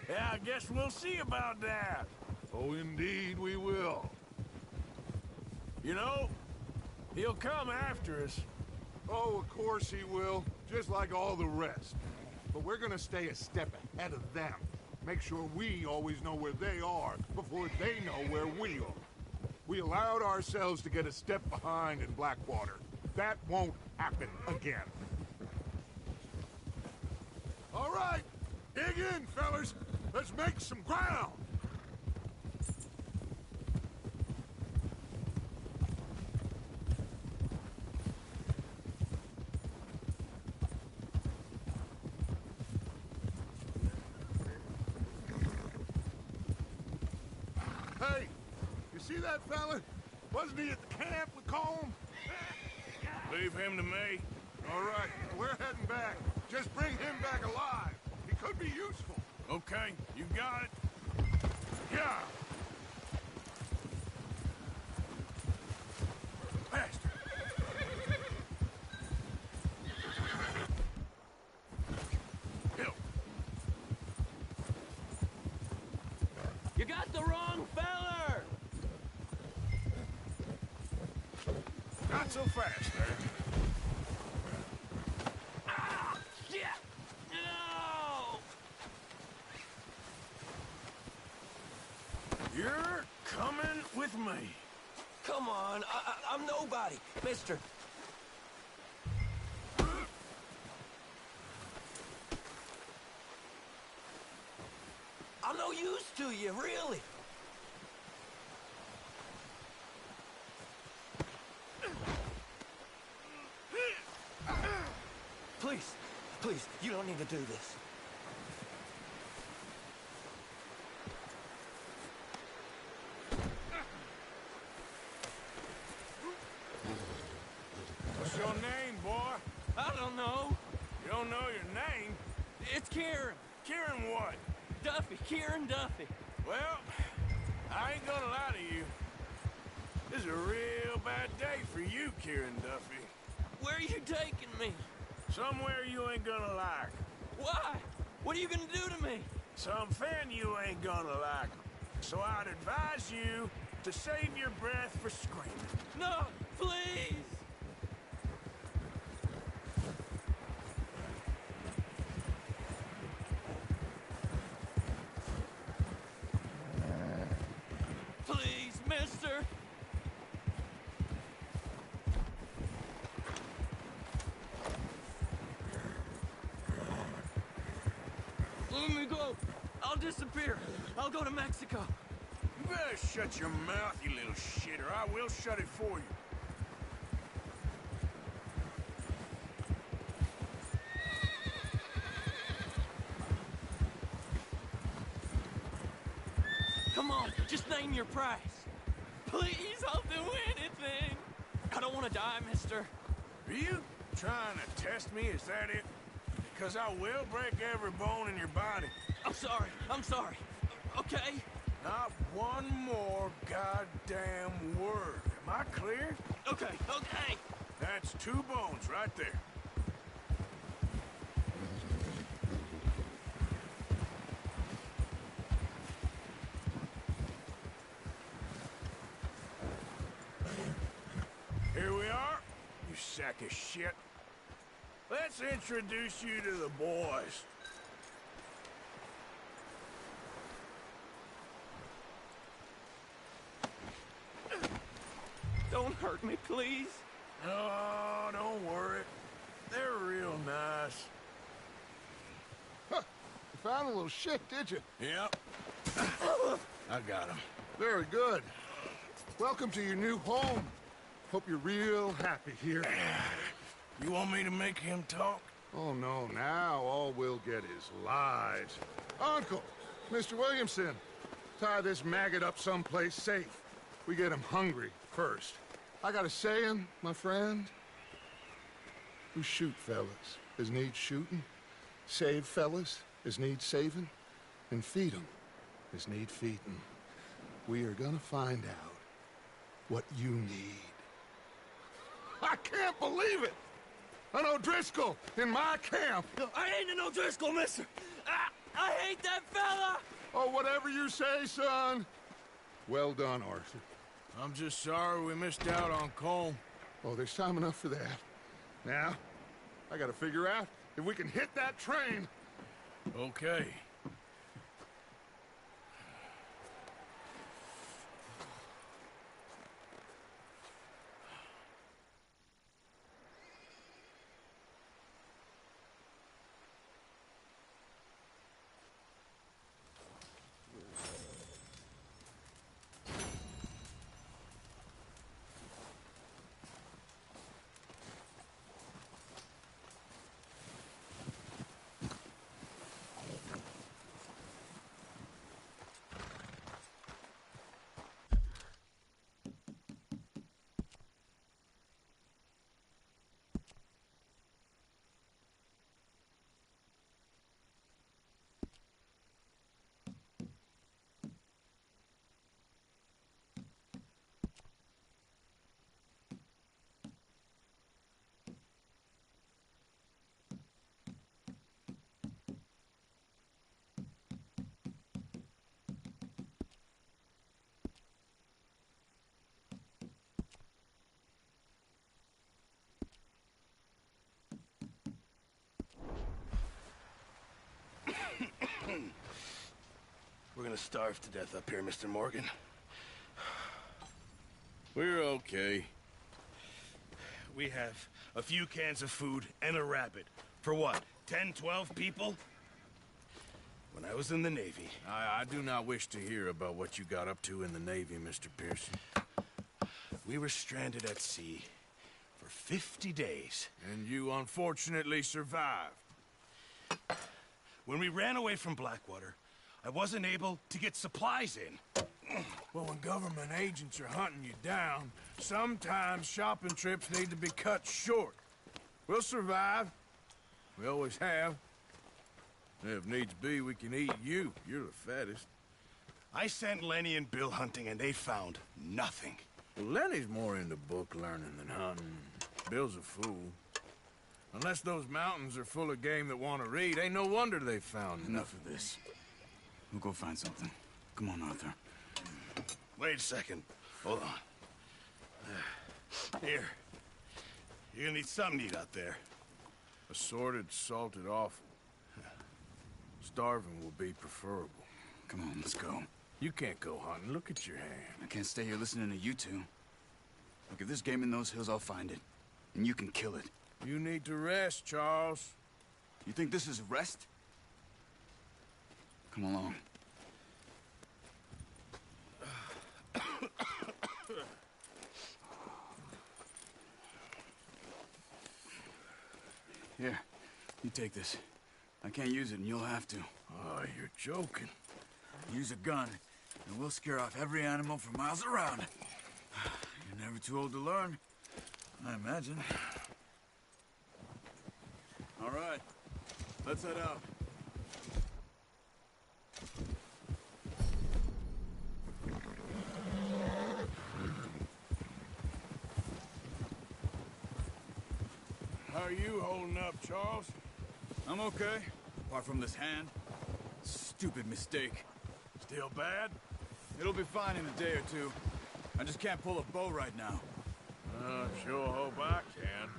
C: Yeah, I guess we'll see about that.
B: Oh, indeed we will.
C: You know, he'll come after us.
B: Oh, of course he will, just like all the rest. But we're gonna stay a step ahead of them. Make sure we always know where they are before they know where we are. We allowed ourselves to get a step behind in Blackwater. That won't happen again. All right, dig in, fellas. Let's make some ground. Hey, you see that fella? Wasn't he at the camp with Colm?
C: Leave him to me.
B: All right, we're heading back. Just bring him back alive. He could be useful.
C: Okay, you got it.
B: Yeah.
C: Bastard. Hill.
I: You got the wrong feller!
C: Not so fast, man.
I: Ah! Shit! No!
C: You're coming with me.
K: Come on, I'm nobody, mister. I'm no use to you, really. Please, please, you don't need to do this.
C: What's your name, boy?
I: I don't know.
C: You don't know your name?
I: It's Kieran.
C: Kieran what?
I: Duffy. Kieran Duffy.
C: Well, I ain't gonna lie to you. This is a real bad day for you, Kieran Duffy.
I: Where are you taking me?
C: Somewhere you ain't gonna like.
I: Why?
K: What are you gonna do to me?
C: Something you ain't gonna like. So I'd advise you to save your breath for screaming.
K: No, please! Please, mister! Let me go. I'll disappear. I'll go to Mexico.
C: You better shut your mouth, you little shit, or I will shut it for you.
K: Come on, just name your price. Please, I'll do anything. I don't want to die, mister.
C: Are you trying to test me? Is that it? Because I will break every bone in your body.
K: I'm sorry. I'm sorry. Okay?
C: Not one more goddamn word. Am I clear?
K: Okay, okay.
C: That's 2 bones right there. Here we are, you sack of shit. Let's introduce you to the boys.
K: Don't hurt me, please.
C: Oh, don't worry. They're real nice.
B: Huh. You found a little shit, did you?
C: Yep. I got him.
B: Very good. Welcome to your new home. Hope you're real happy here.
C: You want me to make him talk?
B: Oh, no. Now all we'll get is lies. Uncle, Mr. Williamson, tie this maggot up someplace safe. We get him hungry first. I got a saying, my friend. We shoot fellas as need shooting, save fellas as need saving, and feed 'em as need feeding. We are gonna find out what you need. I can't believe it! An O'Driscoll in my camp!
K: I ain't an O'Driscoll, mister! I hate that fella!
B: Oh, whatever you say, son. Well done, Arthur.
C: I'm just sorry we missed out on Colm.
B: Oh, there's time enough for that. Now, I gotta figure out if we can hit that train.
C: Okay.
L: We're gonna starve to death up here, Mr. Morgan.
C: We're okay.
L: We have a few cans of food and a rabbit. For what, 10, 12 people? When I was in the Navy...
C: I do not wish to hear about what you got up to in the Navy, Mr. Pearson.
L: We were stranded at sea for 50 days.
C: And you unfortunately survived.
L: When we ran away from Blackwater, I wasn't able to get supplies in.
C: Well, when government agents are hunting you down, sometimes shopping trips need to be cut short. We'll survive. We always have. If needs be, we can eat you. You're the fattest.
L: I sent Lenny and Bill hunting, and they found nothing.
C: Well, Lenny's more into book learning than hunting. Bill's a fool. Unless those mountains are full of game that want to read, ain't no wonder they found
M: Enough of this. We'll go find something. Come on, Arthur.
L: Wait a second. Hold on. Here. You're gonna need something to eat out there.
C: Assorted, salted offal. Starving will be preferable.
M: Come on, let's go.
C: You can't go hunting. Look at your hand.
M: I can't stay here listening to you two. Look, if there's game in those hills, I'll find it. And you can kill it.
C: You need to rest, Charles.
M: You think this is rest? Come along. Here, you take this. I can't use it, and you'll have to.
C: Oh, you're joking.
M: Use a gun, and we'll scare off every animal for miles around. You're never too old to learn, I imagine. All right, let's head out.
C: How are you holding up, Charles?
M: I'm okay, apart from this hand. Stupid mistake.
C: Still bad?
M: It'll be fine in a day or two. I just can't pull a bow right now.
C: Sure hope I can.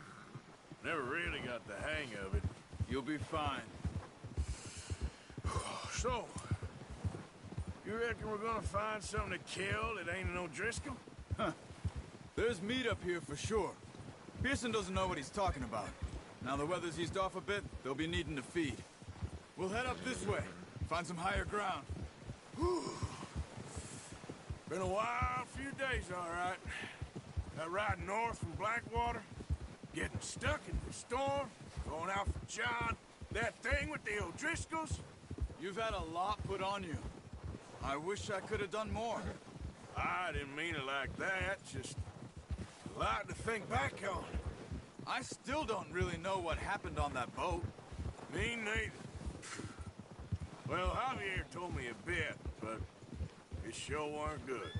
C: Never really got the hang of it.
M: You'll be fine.
C: So, you reckon we're gonna find something to kill that ain't an O'Driscoll?
M: Huh. There's meat up here for sure. Pearson doesn't know what he's talking about. Now the weather's eased off a bit, they'll be needing to feed. We'll head up this way, find some higher ground.
C: Whew. Been a wild few days, all right. That ride north from Blackwater, getting stuck in the storm, going out for John, that thing with the O'Driscolls.
M: You've had a lot put on you. I wish I could have done more.
C: I didn't mean it like that, just a lot to think back on.
M: I still don't really know what happened on that boat.
C: Me neither. Well, Javier told me a bit, but it sure weren't good.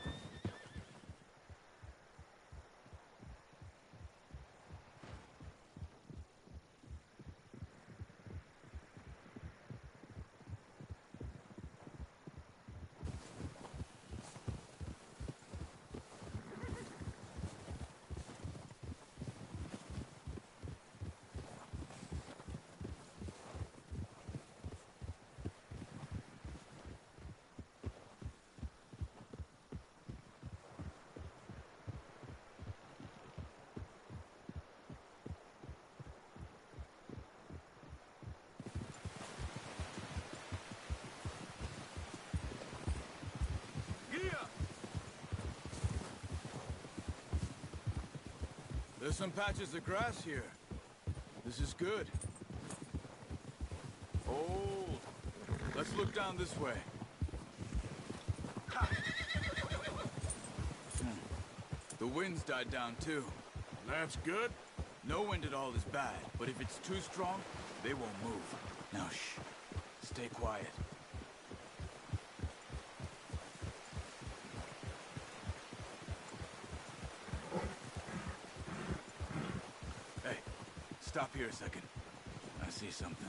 M: There's some patches of grass here. This is good. Old. Let's look down this way. The wind's died down too.
C: That's good.
M: No wind at all is bad, but if it's too strong, they won't move. Now shh. Stay quiet. Hey, stop here a second. I see something.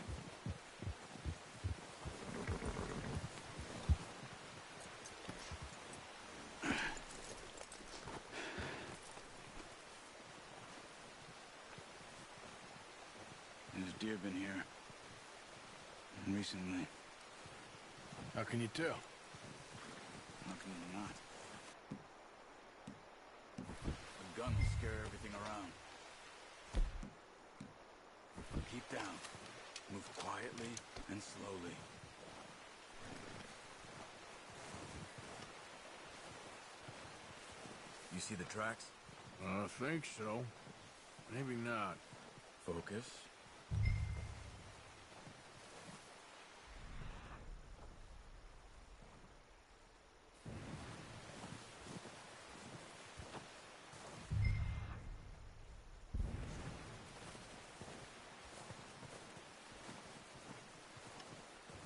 M: There's deer been here. Recently.
C: How can you tell?
M: How can you not? A gun will scare everything around. Keep down. Move quietly and slowly. You see the tracks?
C: I think so. Maybe not.
M: Focus.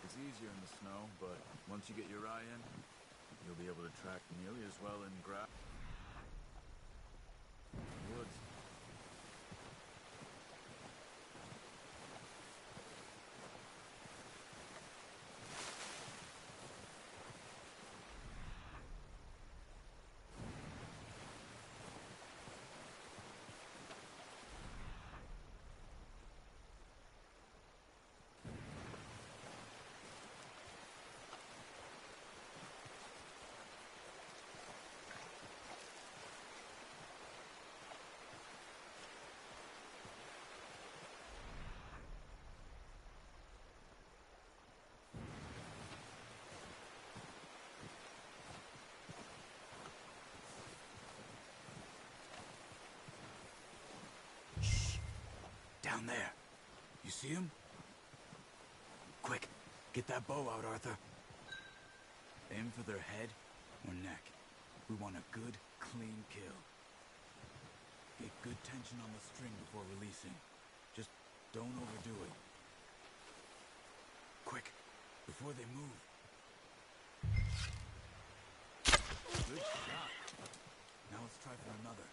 M: It's easier in the snow, but once you get your eye in, you'll be able to track nearly as well in grass. Woods. Down there. You see him? Quick, get that bow out, Arthur. Aim for their head or neck. We want a good, clean kill. Get good tension on the string before releasing. Just don't overdo it. Quick, before they move. Good shot. Now let's try for another.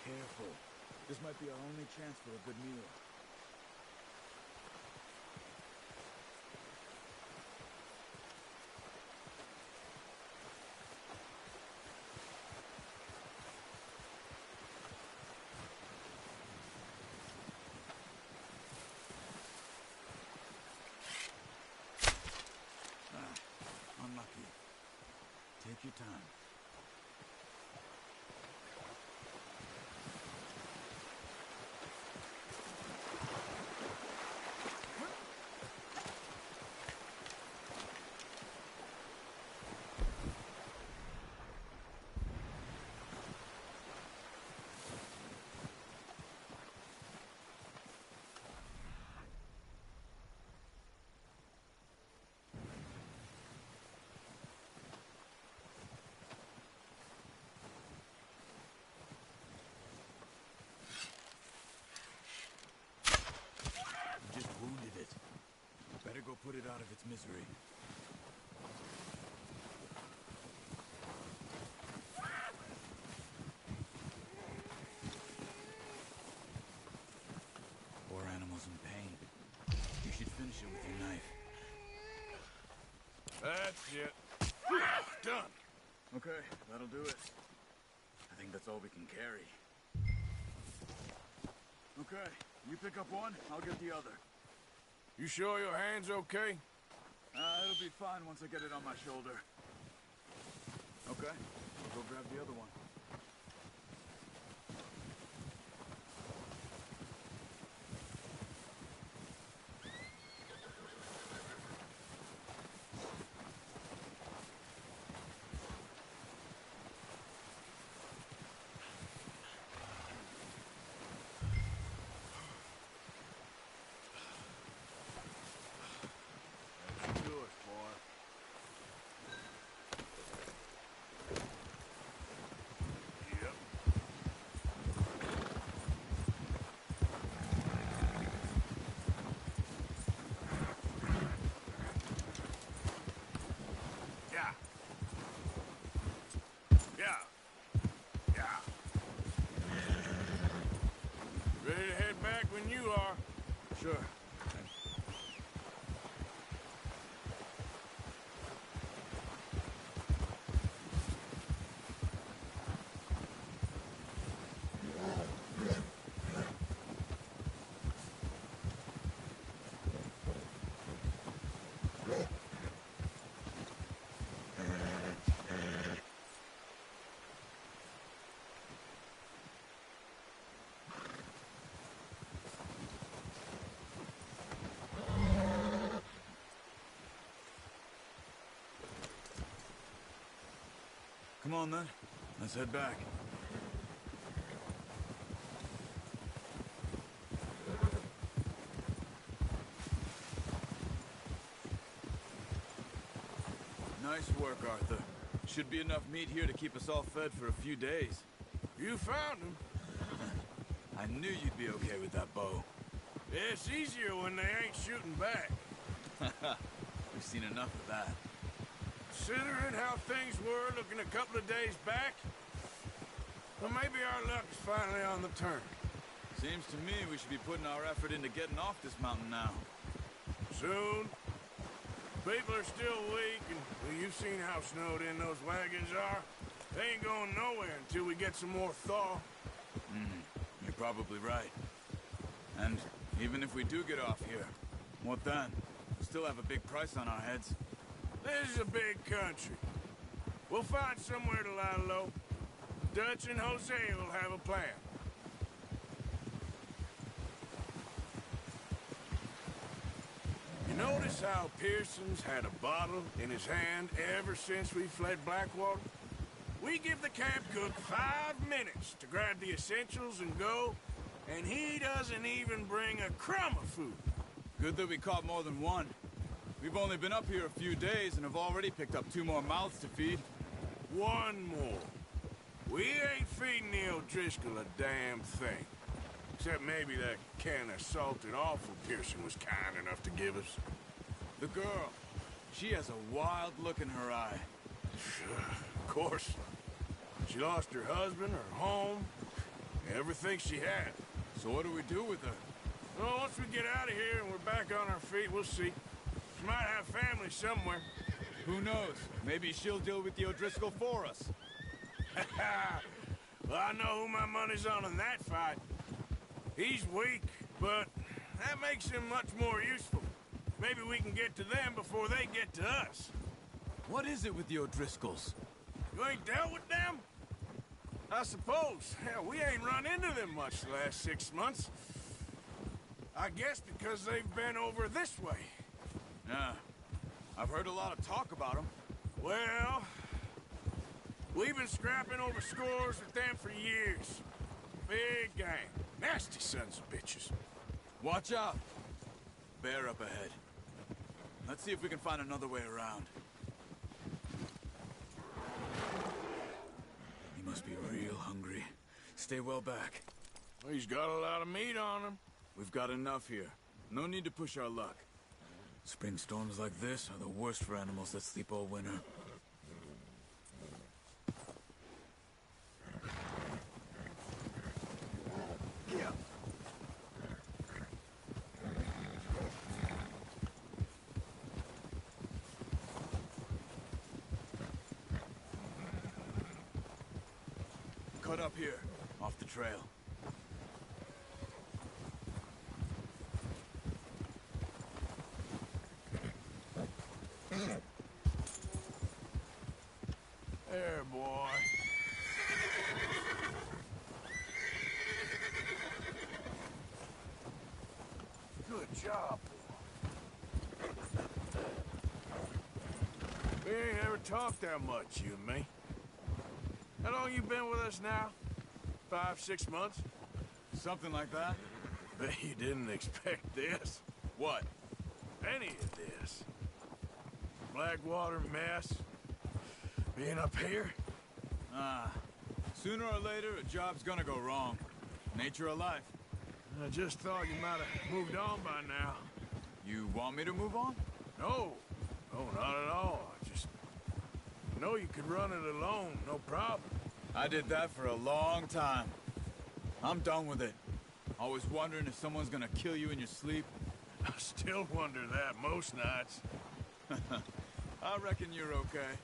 M: Careful. This might be our only chance for a good meal. Unlucky. Take your time. Better go put it out of its misery. Poor animal's in pain. You should finish it with your knife.
C: That's it. Done.
M: Okay, that'll do it. I think that's all we can carry. Okay, you pick up one, I'll get the other.
C: You sure your hand's okay?
M: It'll be fine once I get it on my shoulder. Okay, I'll go grab the other one.
C: Ready to head back when you are.
M: Sure. Come on, then. Let's head back. Nice work, Arthur. Should be enough meat here to keep us all fed for a few days.
C: You found him.
M: I knew you'd be okay with that bow.
C: Yeah, it's easier when they ain't shooting back.
M: We've seen enough of that.
C: Considering how things were looking a couple of days back, well, maybe our luck is finally on the turn.
M: Seems to me we should be putting our effort into getting off this mountain now.
C: Soon. People are still weak, and well, you've seen how snowed in those wagons are. They ain't going nowhere until we get some more thaw.
M: You're probably right. And even if we do get off here, what then? We still have a big price on our heads.
C: This is a big country. We'll find somewhere to lie low. Dutch and Hosea will have a plan. You notice how Pearson's had a bottle in his hand ever since we fled Blackwater? We give the camp cook 5 minutes to grab the essentials and go, and he doesn't even bring a crumb of food.
M: Good that we caught more than one. We've only been up here a few days and have already picked up 2 more mouths to feed.
C: 1 more. We ain't feeding the O'Driscoll a damn thing. Except maybe that can of salted offal Pearson was kind enough to give us.
M: The girl. She has a wild look in her eye.
C: Of course. She lost her husband, her home, everything she had.
M: So what do we do with her?
C: Well, once we get out of here and we're back on our feet, we'll see. She might have family somewhere.
M: Who knows? Maybe she'll deal with the O'Driscoll for us.
C: Well, I know who my money's on in that fight. He's weak, but that makes him much more useful. Maybe we can get to them before they get to us.
M: What is it with the O'Driscolls?
C: You ain't dealt with them? I suppose. Hell, we ain't run into them much the last 6 months. I guess because they've been over this way.
M: Yeah. I've heard a lot of talk about them.
C: Well, we've been scrapping over scores with them for years. Big gang. Nasty sons of bitches.
M: Watch out. Bear up ahead. Let's see if we can find another way around. He must be real hungry. Stay well back.
C: Well, he's got a lot of meat on him.
M: We've got enough here. No need to push our luck. Spring storms like this are the worst for animals that sleep all winter.
C: Yeah.
M: Cut up here, off the trail.
C: There, boy. Good job, boy. We ain't ever talked that much, you and me. How long you been with us now? 5, 6 months?
M: Something like that.
C: Bet you didn't expect this.
M: What?
C: Any of this. Blackwater mess. Being up here?
M: Sooner or later, a job's gonna go wrong. Nature of life.
C: I just thought you might have moved on by now.
M: You want me to move on?
C: No. No, not at all. I just know you could run it alone, no problem.
M: I did that for a long time. I'm done with it. Always wondering if someone's gonna kill you in your sleep.
C: I still wonder that most nights.
M: I reckon you're okay.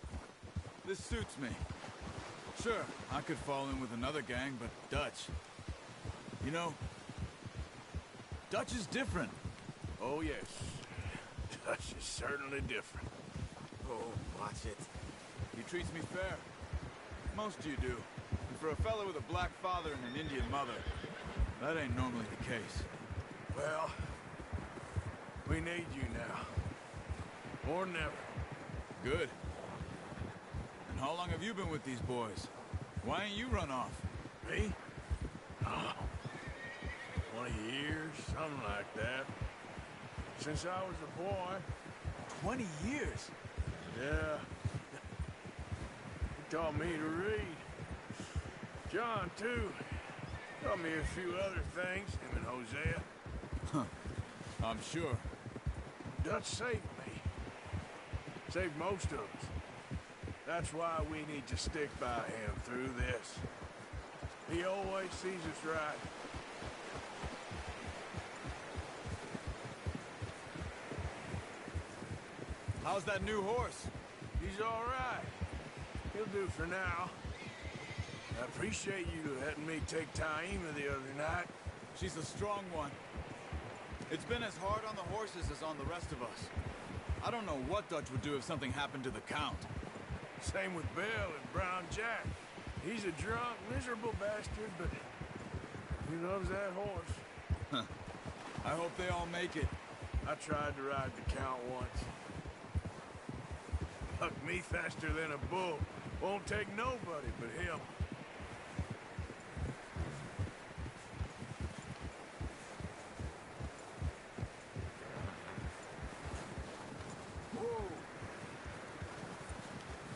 M: This suits me. Sure, I could fall in with another gang, but Dutch... You know, Dutch is different.
C: Oh, yes. Dutch is certainly different.
M: Oh, watch it. He treats me fair. Most of you do. And for a fellow with a black father and an Indian mother, that ain't normally the case.
C: Well, we need you now. More than ever.
M: Good. And how long have you been with these boys? Why ain't you run off?
C: Me? Oh, 20 years, something like that. Since I was a boy.
M: 20 years?
C: Yeah. He taught me to read. John, too. Taught me a few other things, him and Hosea.
M: Huh. I'm sure.
C: Dutch saved me. Saved most of us. That's why we need to stick by him through this. He always sees us right.
M: How's that new horse?
C: He's all right. He'll do for now. I appreciate you letting me take Taima the other night.
M: She's a strong one. It's been as hard on the horses as on the rest of us. I don't know what Dutch would do if something happened to the Count.
C: Same with Bill and Brown Jack. He's a drunk, miserable bastard, but he loves that horse.
M: I hope they all make it.
C: I tried to ride the Count once. Bucked me faster than a bull. Won't take nobody but him.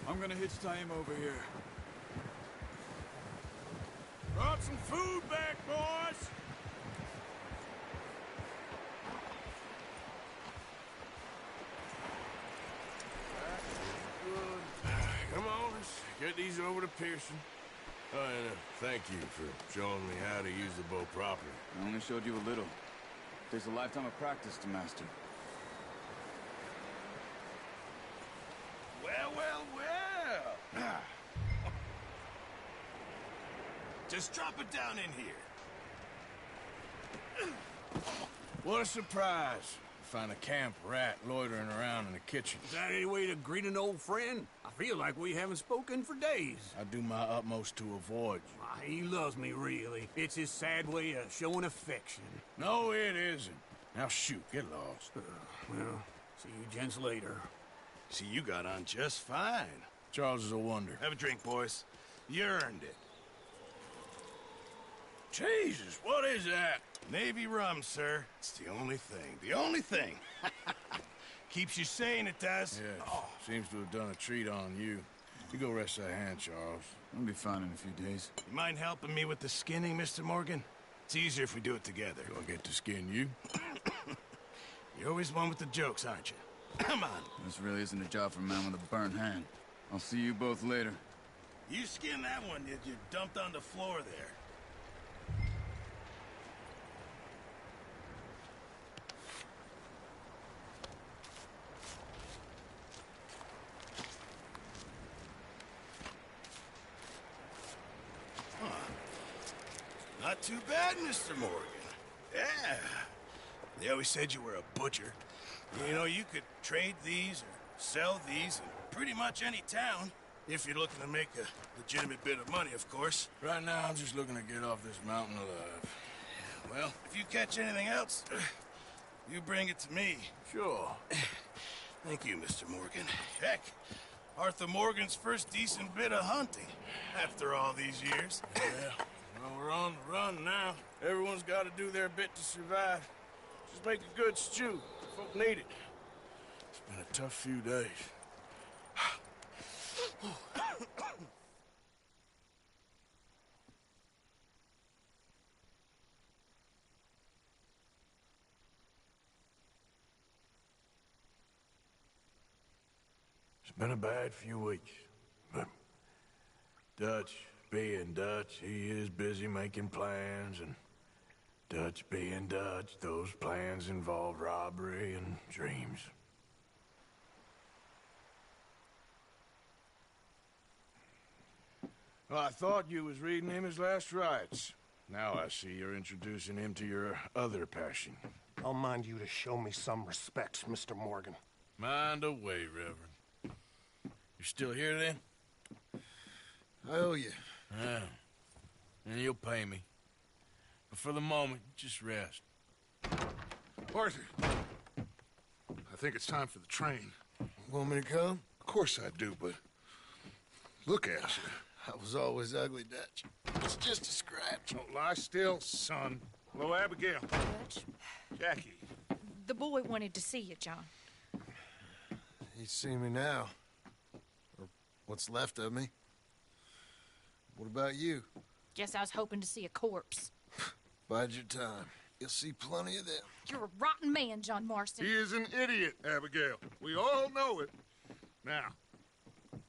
M: I'm gonna hitch Taima over here.
C: Brought some food back, boys! Come on, let's get these over to Pearson. Oh, and thank you for showing me how to use the bow properly.
M: I only showed you a little. Takes a lifetime of practice to master.
L: Well, well, well. Just drop it down in here.
C: What a surprise. Find a camp rat loitering around in the kitchen.
H: Is that any way to greet an old friend? I feel like we haven't spoken for days.
C: I do my utmost to avoid you.
H: He loves me, really. It's his sad way of showing affection.
C: No, it isn't. Now shoot, get lost.
H: Well, see you gents later.
L: See, you got on just fine.
C: Charles is a wonder.
L: Have a drink, boys. You earned it.
C: Jesus, what is that?
L: Navy rum, sir. It's the only thing. The only thing. Keeps you sane, it does.
C: Yes. Oh. Seems to have done a treat on you. You go rest that hand, Charles.
M: I'll be fine in a few days.
L: You mind helping me with the skinning, Mr. Morgan? It's easier if we do it together.
C: Do I get to skin you?
L: You're always one with the jokes, aren't you? Come on.
M: This really isn't a job for a man with a burnt hand. I'll see you both later.
L: You skin that one that you dumped on the floor there. Not too bad, Mr. Morgan. Yeah. They always said you were a butcher. You know, you could trade these or sell these in pretty much any town. If you're looking to make a legitimate bit of money, of course.
C: Right now, I'm just looking to get off this mountain alive.
L: Well, if you catch anything else, you bring it to me.
C: Sure.
L: Thank you, Mr. Morgan. Heck, Arthur Morgan's first decent bit of hunting after all these years.
C: Yeah. Well, we're on the run now. Everyone's got to do their bit to survive. Just make a good stew. Folk need it. It's been a tough few days. It's been a bad few weeks, but Dutch being Dutch, he is busy making plans, and Dutch being Dutch, those plans involve robbery and dreams. Well, I thought you was reading him his last rites. Now I see you're introducing him to your other passion.
G: I'll mind you to show me some respect, Mr. Morgan.
C: Mind away, Reverend. You still here, then?
G: I owe you.
C: Yeah. And you'll pay me. But for the moment, just rest.
B: Arthur, I think it's time for the train.
G: Want me to come?
B: Of course I do, but look at you.
G: I was always ugly, Dutch. It's just a scratch.
B: Don't lie still, son. Hello, Abigail.
F: Dutch,
B: Jackie.
F: the boy wanted to see you, John.
G: He's seen me now. Or what's left of me. What about you?
F: Guess I was hoping to see a corpse.
G: Bide your time. You'll see plenty of them.
F: You're a rotten man, John Marston.
B: He is an idiot, Abigail. We all know it. Now,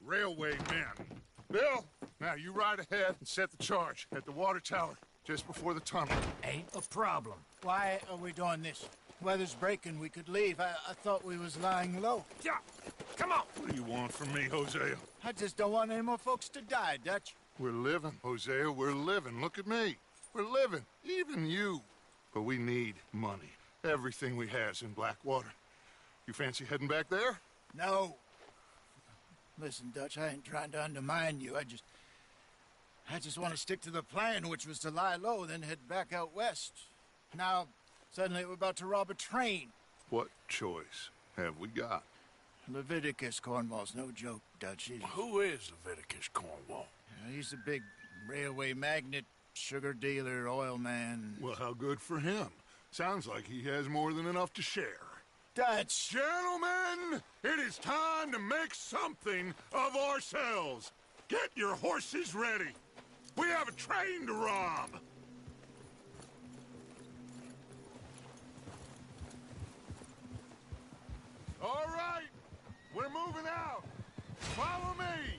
B: railway men. Bill, now you ride ahead and set the charge at the water tower just before the tunnel.
D: Ain't a problem. Why are we doing this? Weather's breaking. We could leave. I thought we was lying low.
B: Yeah, come on. What do you want from me, Hosea?
D: I just don't want any more folks to die, Dutch.
B: We're living, Hosea, we're living. Look at me. We're living, even you. But we need money. Everything we has in Blackwater. You fancy heading back there?
D: No. Listen, Dutch, I ain't trying to undermine you. I just want to stick to the plan, which was to lie low, then head back out west. Now, suddenly we're about to rob a train.
B: What choice have we got?
D: Leviticus Cornwall's no joke, Dutch.
C: Who is Leviticus Cornwall?
D: He's a big railway magnate, sugar dealer, oil man.
B: Well, how good for him. Sounds like he has more than enough to share.
D: Dutch!
B: Gentlemen, it is time to make something of ourselves. Get your horses ready. We have a train to rob. All right, we're moving out. Follow me.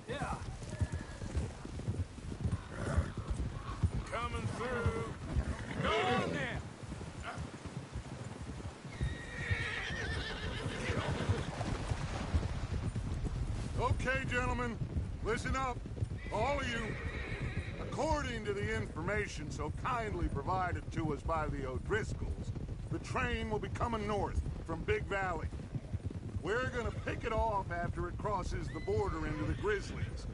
C: Yeah. Coming through. Go on then.
B: Okay, gentlemen, listen up, all of you. According to the information so kindly provided to us by the O'Driscolls, the train will be coming north from Big Valley. We're gonna pick it off after it crosses the border into the Grizzlies.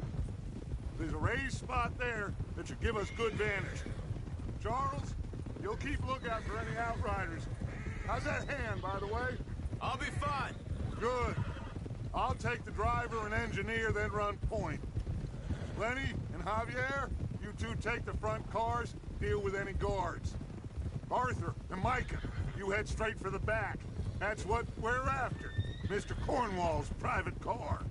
B: There's a raised spot there that should give us good vantage. Charles, you'll keep lookout for any outriders. How's that hand, by the way?
L: I'll be fine.
B: Good. I'll take the driver and engineer, then run point. Lenny and Javier, you two take the front cars, deal with any guards. Arthur and Micah, you head straight for the back. That's what we're after. Mr. Cornwall's private car.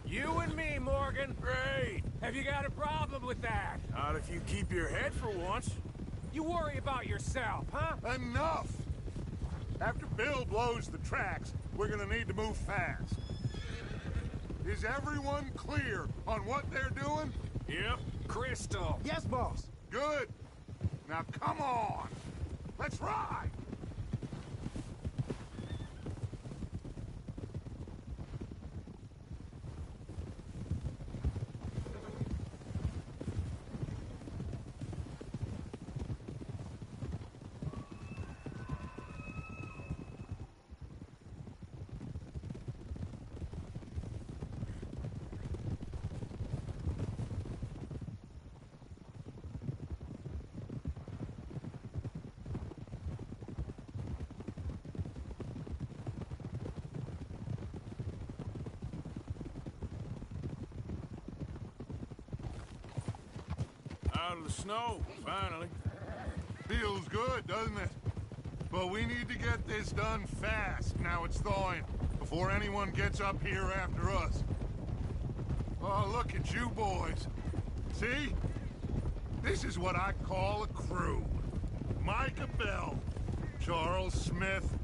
H: You and me, Morgan.
C: Great.
H: Have you got a problem with that?
C: Not if you keep your head for once.
H: You worry about yourself, huh?
B: Enough! After Bill blows the tracks, we're gonna need to move fast. Is everyone clear on what they're doing?
C: Yep.
H: Crystal.
D: Yes, boss.
B: Good. Now come on. Let's ride.
C: Out of the snow, finally.
B: Feels good, doesn't it? But we need to get this done fast, now it's thawing, before anyone gets up here after us. Oh, look at you boys. See? This is what I call a crew. Micah Bell, Charles Smith,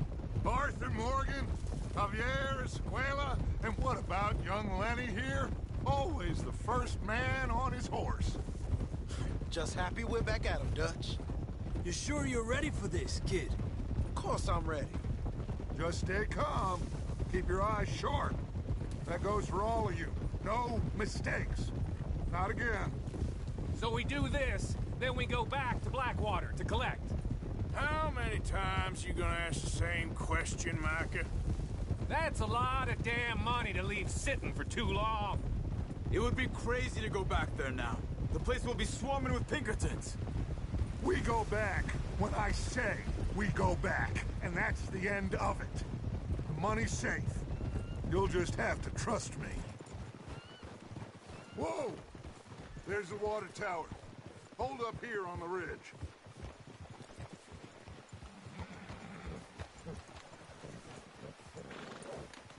B: Arthur Morgan, Javier Escuela, and what about young Lenny here? Always the first man on his horse.
N: Just happy we're back at him, Dutch.
K: You sure you're ready for this, kid?
N: Of course I'm ready.
B: Just stay calm. Keep your eyes sharp. That goes for all of you. No mistakes. Not again.
H: So we do this, then we go back to Blackwater to collect.
C: How many times you gonna ask the same question, Micah?
H: That's a lot of damn money to leave sitting for too long.
M: It would be crazy to go back there now. The place will be swarming with Pinkertons.
B: We go back when I say we go back, and that's the end of it. The money's safe. You'll just have to trust me. Whoa! There's the water tower. Hold up here on the ridge.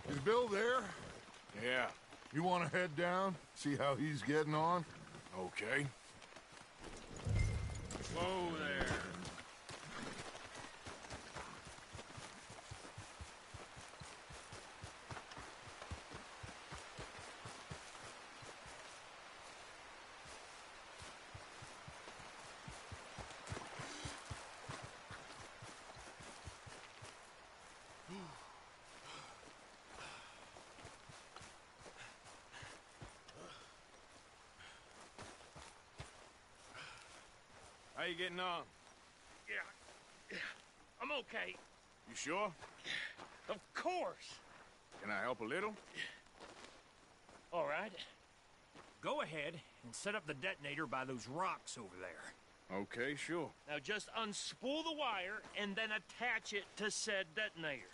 B: Is Bill there?
C: Yeah.
B: You want to head down? See how he's getting on?
C: Okay. Whoa there. you getting on?
H: Yeah, I'm okay.
C: You sure?
H: Of course.
C: Can I help a little?
H: All right. Go ahead and set up the detonator by those rocks over there.
C: Okay, sure.
H: Now just unspool the wire and then attach it to said detonator.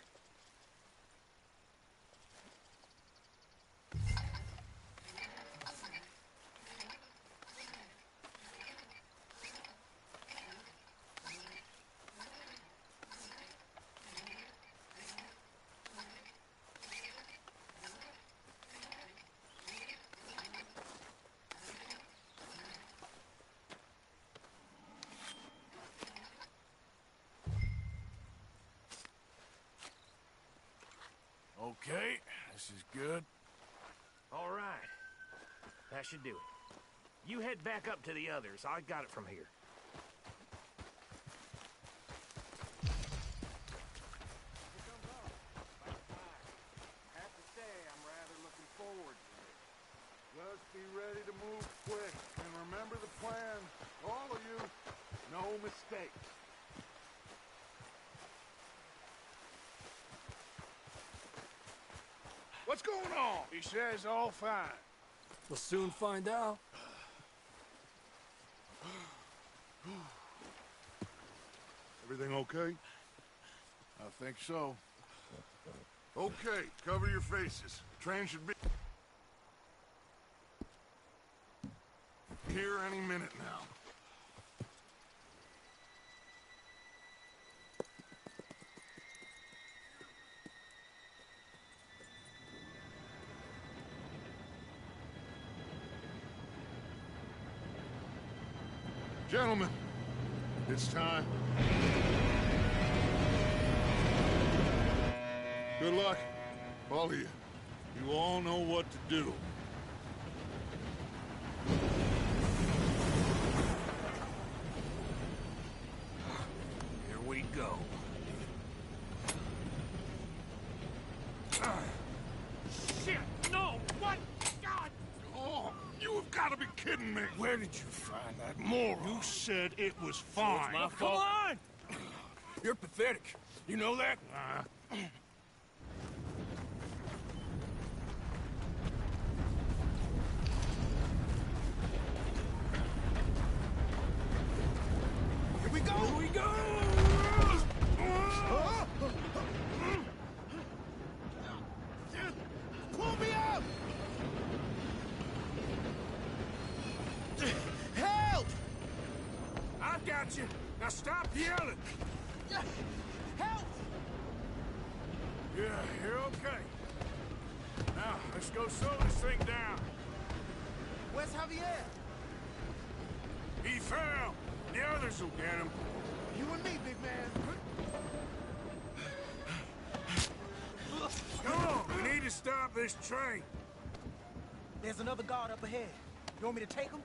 C: Okay, this is good.
H: All right. That should do it. You head back up to the others. I got it from here.
B: Have to say, I'm rather looking forward to it. Just be ready to move quick, and remember the plan. All of you, no mistakes. What's going on?
C: He says all fine.
K: We'll soon find out.
B: Everything okay? I think so. Okay, cover your faces. Train should be here any minute now. Gentlemen, it's time. Good luck, all of you. You all know what to do.
C: Here we go.
H: Shit! No! What? God!
B: Oh, you have got to be kidding me.
C: Where did you find that moron?
B: You said it was
C: So
B: fine.
C: it's my fault. Come on! You're pathetic. You know that?
N: Here we go!
C: Here we go!
N: Pull me up! Help!
C: I've got you. Now stop yelling.
N: Help!
C: Yeah, you're okay. Now, let's go slow this thing down.
N: Where's Javier?
C: He fell. The others will get him.
N: You and me, big man.
C: Come on, we need to stop this train.
N: There's another guard up ahead. You want me to take him?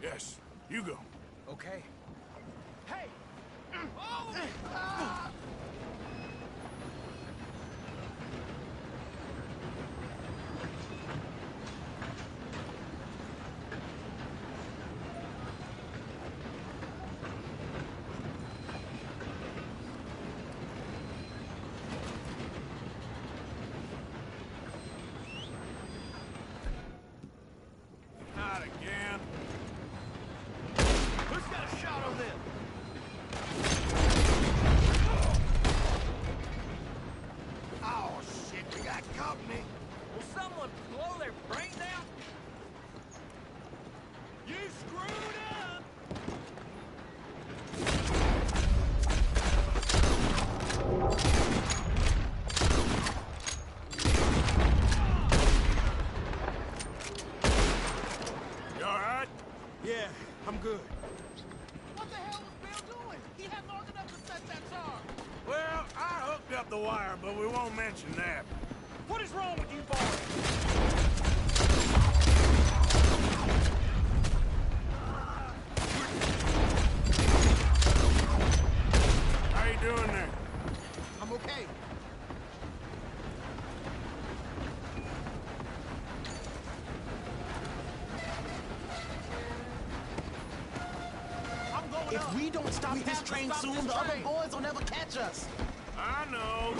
C: Yes, you go.
N: Okay. Hey!
C: Not again.
N: Who's got a shot on them? Oh, shit, we got company.
H: Will someone blow their brains out?
N: You screwed up!
C: You all right?
N: Yeah, I'm good.
J: What the hell was Bill doing? He had long enough to set that charge.
C: Well, I hooked up the wire, but we won't mention that.
H: What is wrong with you boys?
C: How you doing there?
N: I'm okay. If we don't stop this train soon, the other boys will never catch us.
C: I know.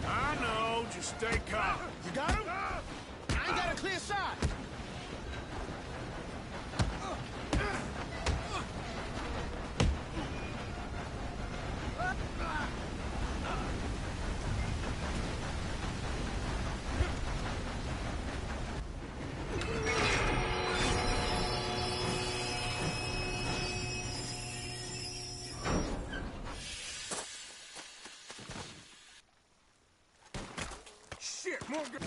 C: I know. Just stay calm.
N: You got him? I ain't got a clear shot.
C: Shit, Morgan.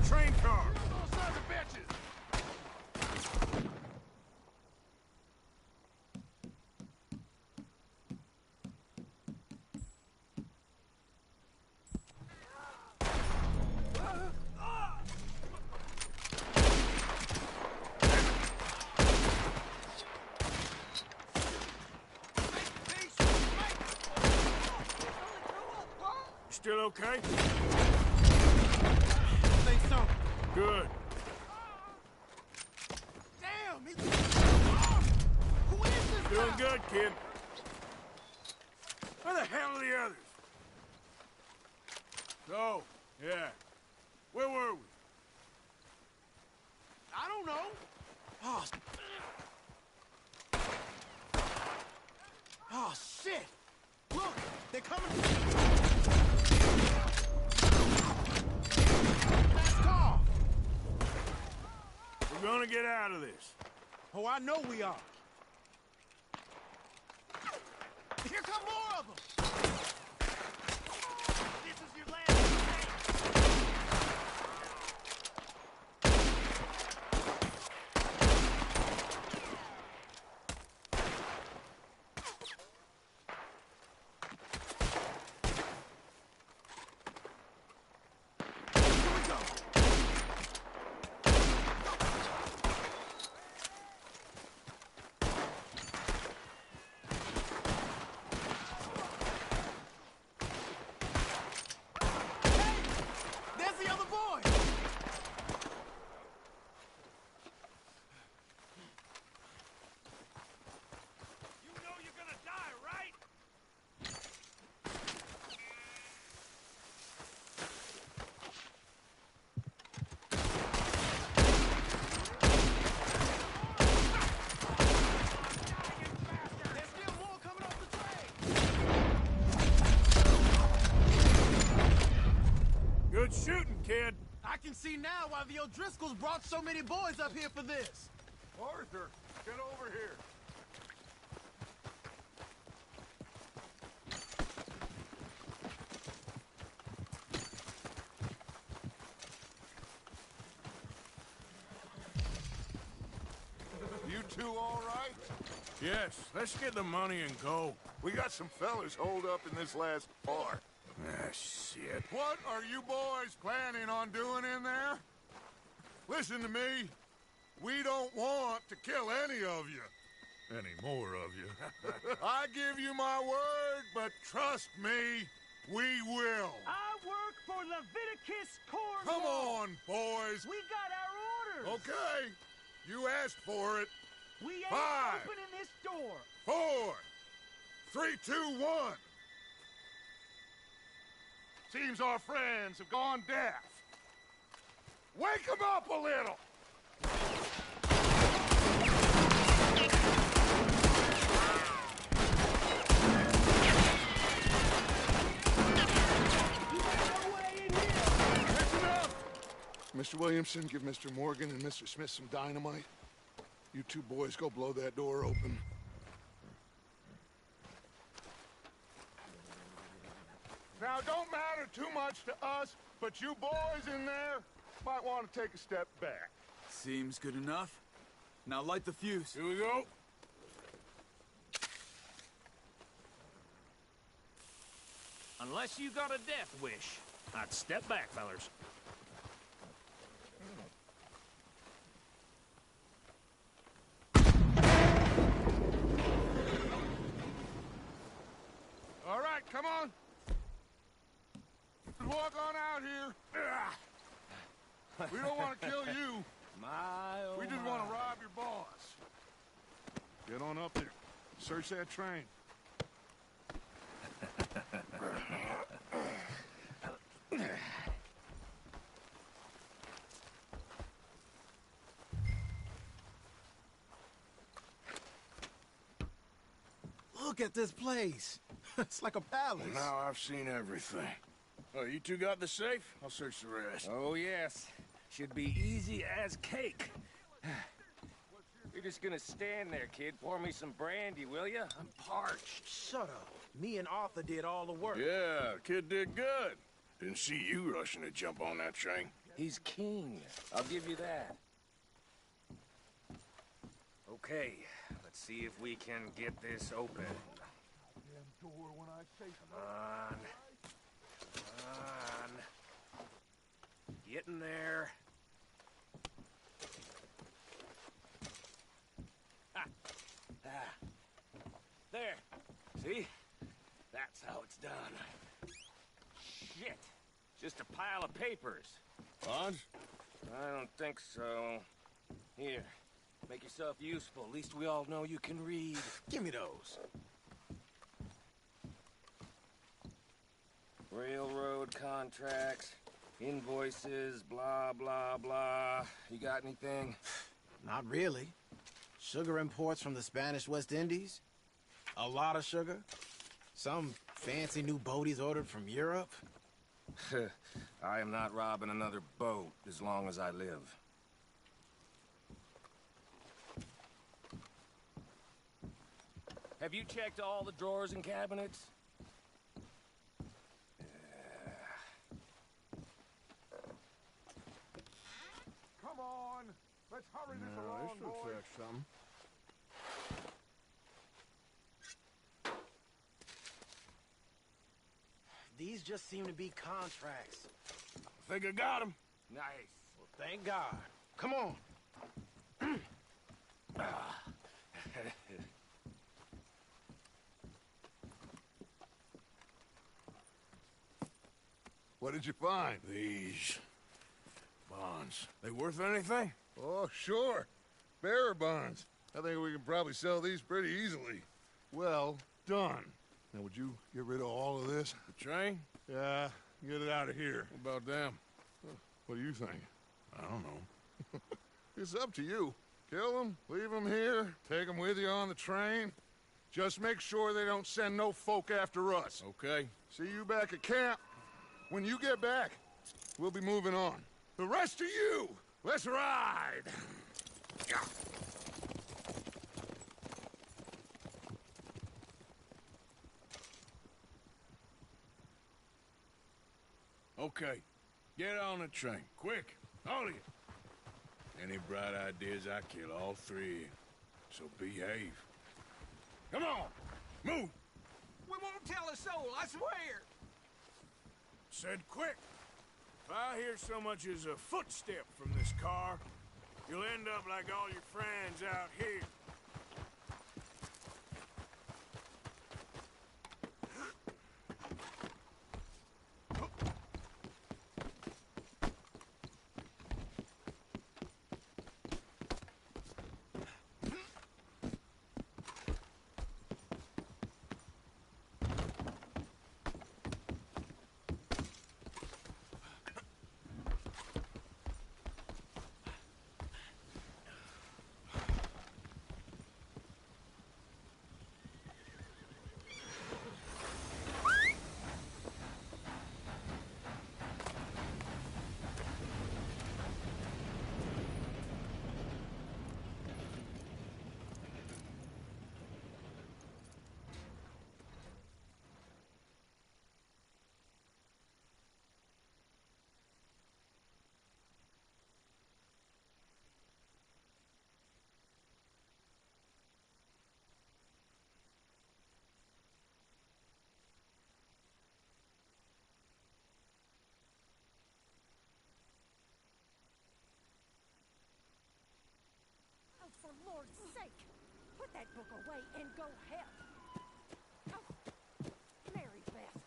C: Train car. Those sons of bitches. Still okay?
N: I think so.
C: Good.
N: Damn, who is this
C: Doing
N: guy?
C: good, kid. Where the hell are the others? Oh, yeah. Where were we?
N: I don't know. Oh, shit. Look, they're coming. Mask off.
C: We're gonna get out of this.
N: Oh, I know we are. Here come more of them. This is your last chance. There's the other boy.
C: You know you're gonna die, right?
N: There's still more coming off the train.
C: Good shooting, kid.
N: I can see now why the O'Driscolls brought so many boys up here for this.
B: Arthur, get over here. You two all right?
C: Yes, let's get the money and go.
B: We got some fellas holed up in this last bar.
C: Ah, shit.
B: What are you boys planning on doing in there? Listen to me. We don't want to kill any of you. Any more of you. I give you my word, but trust me, we will.
N: I work for Leviticus Cornwall.
B: Come on, boys.
N: We got our orders.
B: Okay. You asked for it.
N: We ain't
B: 5,
N: opening this door.
B: 4, 3, 2, 1. Seems our friends have gone deaf. Wake them up a little. Mr. Williamson, give Mr. Morgan and Mr. Smith some dynamite. You two boys go blow that door open. Now, it don't matter too much to us, but you boys in there might want to take a step back.
M: Seems good enough. Now light the fuse.
C: Here we go.
H: Unless you got a death wish, I'd step back, fellers.
C: All
B: Get on up there. Search that train.
N: Look at this place. It's like a palace.
L: Well, now I've seen everything. Oh, you two got the safe? I'll search the rest.
H: Oh, yes. Should be easy as cake. You're just gonna stand there, kid. Pour me some brandy, will ya? I'm parched.
N: Shut up. Me and Arthur did all the work.
L: Yeah, kid did good. Didn't see you rushing to jump on that train.
H: He's king. I'll give you that. Okay, let's see if we can get this open. Come on. Come on. Get in there. There. See? That's how it's done. Shit. Just a pile of papers.
L: Bonds?
H: I don't think so. Here. Make yourself useful. At least we all know you can read.
N: Give me those.
H: Railroad contracts, invoices, blah, blah, blah. You got anything?
N: Not really. Sugar imports from the Spanish West Indies. A lot of sugar. Some fancy new boat he's ordered from Europe.
H: I am not robbing another boat as long as I live. Have you checked all the drawers and cabinets?
B: Come on! Let's hurry this along, boys.
L: Fix something.
N: These just seem to be contracts.
L: I think I got him.
H: Nice.
N: Well, thank God. Come on.
B: What did you find?
L: These bonds. They worth anything?
B: Oh, sure. Bearer bonds. I think we can probably sell these pretty easily. Well done. Now, would you get rid of all of this?
L: The train?
B: Yeah, get it out of here.
L: What about them?
B: What do you think?
L: I don't know.
B: It's up to you. Kill them, leave them here, take them with you on the train. Just make sure they don't send no folk after us.
L: Okay.
B: See you back at camp. When you get back, we'll be moving on. The rest of you, let's ride!
L: Okay. Get on the train. Quick. All of you. Any bright ideas, I kill all three of you. So behave. Come on! Move!
C: We won't tell a soul, I swear!
L: Said quick!
C: If I hear so much as a footstep from this car, you'll end up like all your friends out here.
E: Oh, for Lord's sake! Put that book away and go help! Oh, Mary Beth.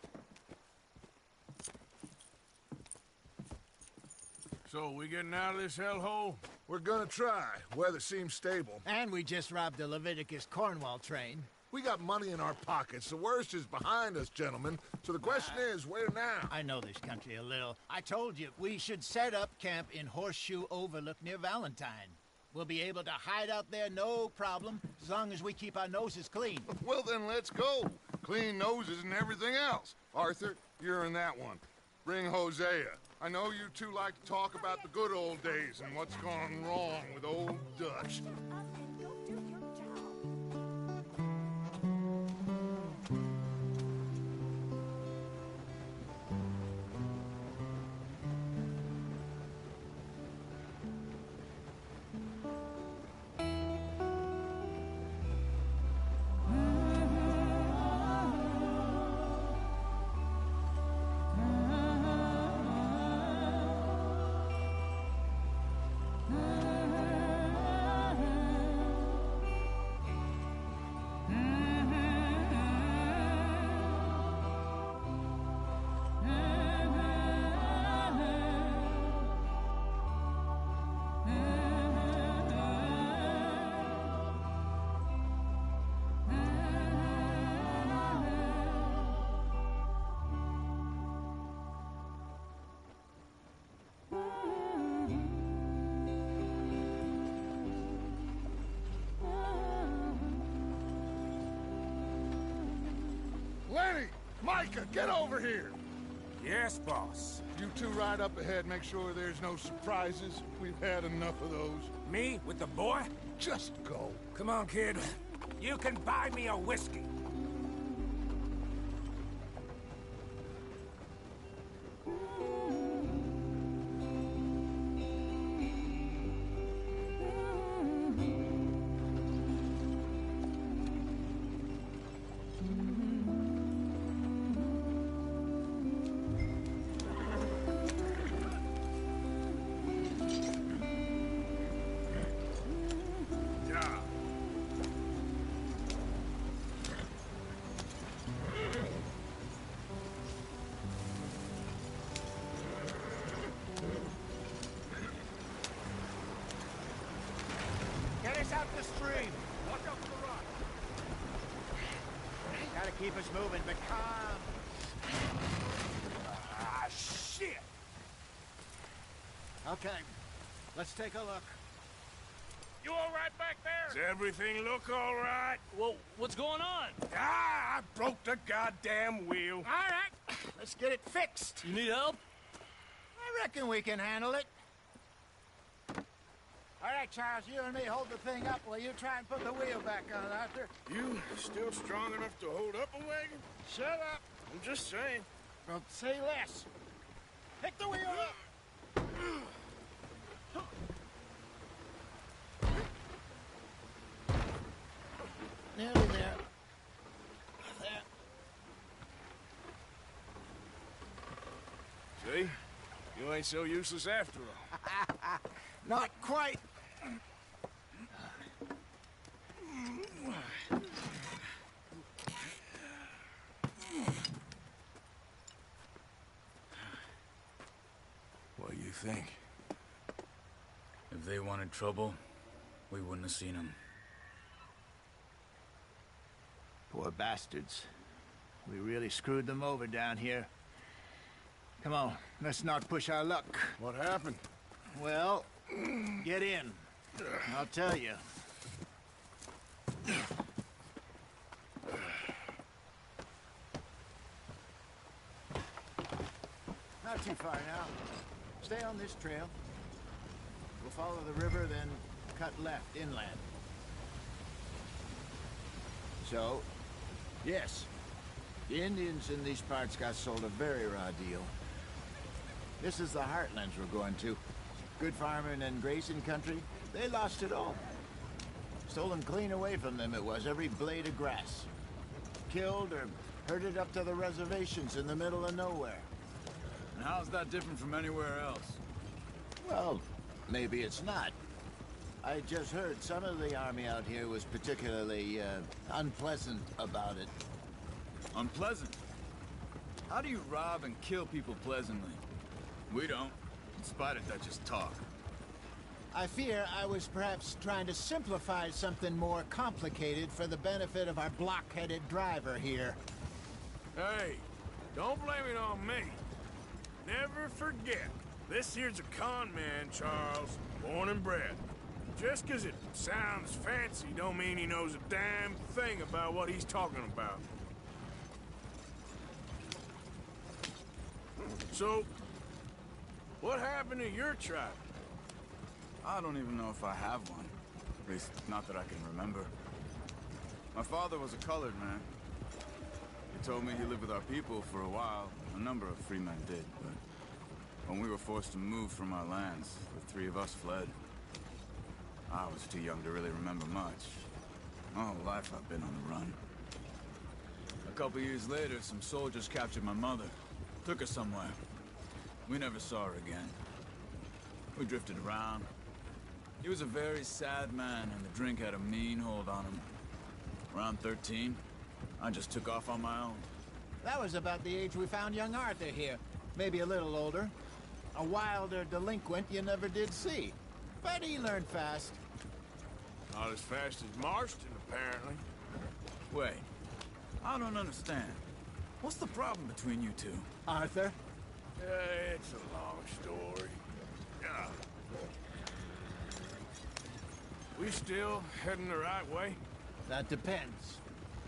L: So
C: So, we getting out of this hellhole?
B: We're gonna try. Weather seems stable.
D: And we just robbed the Leviticus Cornwall train.
B: We got money in our pockets. The worst is behind us, gentlemen. So the question is, where now?
D: I know this country a little. I told you, we should set up camp in Horseshoe Overlook near Valentine. We'll be able to hide out there, no problem, as long as we keep our noses clean.
B: Well, then let's go. Clean noses and everything else. Arthur, you're in that one. Bring Hosea. I know you two like to talk about the good old days and what's gone wrong with old Dutch. Lenny! Micah, get over here!
C: Yes, boss.
B: You two ride up ahead, make sure there's no surprises. We've had enough of those.
C: Me? With the boy?
B: Just go.
C: Come on, kid. You can buy me a whiskey.
D: Out the stream. Watch out for the rock. Gotta keep us moving, but calm.
C: Ah, shit!
D: Okay, let's take a look.
C: You all right back there? Does everything look all right?
I: Well, what's going on?
C: Ah, I broke the goddamn wheel.
D: All right, let's get it fixed.
I: You need help?
D: I reckon we can handle it. All right, Charles, you and me hold the thing up while you try and put the wheel back on, Arthur.
L: You still strong enough to hold up a wagon?
D: Shut up.
L: I'm just saying.
D: Well, say less. Pick the wheel up. Nearly there. There.
C: See? You ain't so useless after all.
D: Not quite.
C: What do you think?
M: If they wanted trouble, we wouldn't have seen them.
D: Poor bastards. We really screwed them over down here. Come on, let's not push our luck.
C: What happened?
D: Well, get in. I'll tell you. Not too far now. Stay on this trail. We'll follow the river, then cut left inland. So, yes, the Indians in these parts got sold a very raw deal. This is the heartlands we're going to. Good farming and grazing country, they lost it all. Stolen clean away from them it was, every blade of grass. Killed or herded up to the reservations in the middle of nowhere.
M: And how's that different from anywhere else?
D: Well, maybe it's not. I just heard some of the army out here was particularly, unpleasant about it.
M: Unpleasant? How do you rob and kill people pleasantly? We don't.
G: in spite of Dutch's talk.
D: I fear I was perhaps trying to simplify something more complicated for the benefit of our block-headed driver here.
C: Hey, don't blame it on me. Never forget, this here's a con man, Charles, born and bred. Just 'cause it sounds fancy don't mean he knows a damn thing about what he's talking about. So, what happened to your tribe?
M: I don't even know if I have one. At least, not that I can remember. My father was a colored man. He told me he lived with our people for a while. A number of free men did, but when we were forced to move from our lands, the three of us fled. I was too young to really remember much. My whole life I've been on the run. A couple years later, some soldiers captured my mother. Took her somewhere. We never saw her again. We drifted around. He was a very sad man, and the drink had a mean hold on him. Around 13, I just took off on my own.
D: That was about the age we found young Arthur here. Maybe a little older. A wilder delinquent you never did see. But he learned fast.
C: Not as fast as Marston, apparently.
M: Wait, I don't understand. What's the problem between you two?
D: Arthur?
C: It's a long story. Yeah. We still heading the right way?
D: That depends.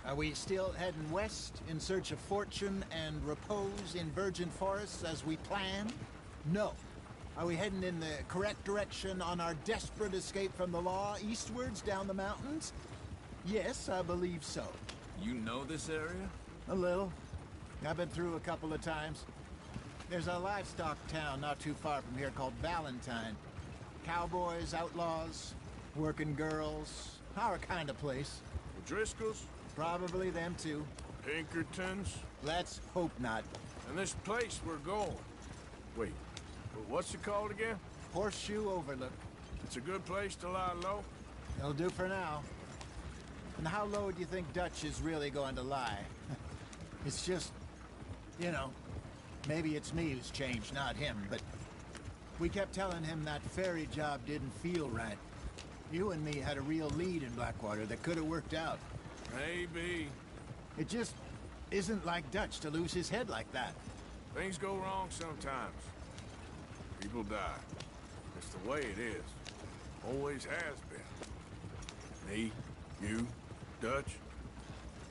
D: Are we still heading west in search of fortune and repose in virgin forests as we planned? No. Are we heading in the correct direction on our desperate escape from the law eastwards down the mountains? Yes, I believe so.
M: You know this area?
D: A little. I've been through a couple of times. There's a livestock town not too far from here called Valentine. Cowboys, outlaws, working girls, our kind of place.
C: The Driscolls?
D: Probably them too.
C: Pinkertons?
D: Let's hope not.
C: And this place we're going. Wait, what's it called again?
D: Horseshoe Overlook.
C: It's a good place to lie low?
D: It'll do for now. And how low do you think Dutch is really going to lie? It's just, you know, maybe it's me who's changed, not him, but we kept telling him that ferry job didn't feel right. You and me had a real lead in Blackwater that could have worked out.
C: Maybe.
D: It just isn't like Dutch to lose his head like that.
C: Things go wrong sometimes. People die. It's the way it is. Always has been. Me, you, Dutch.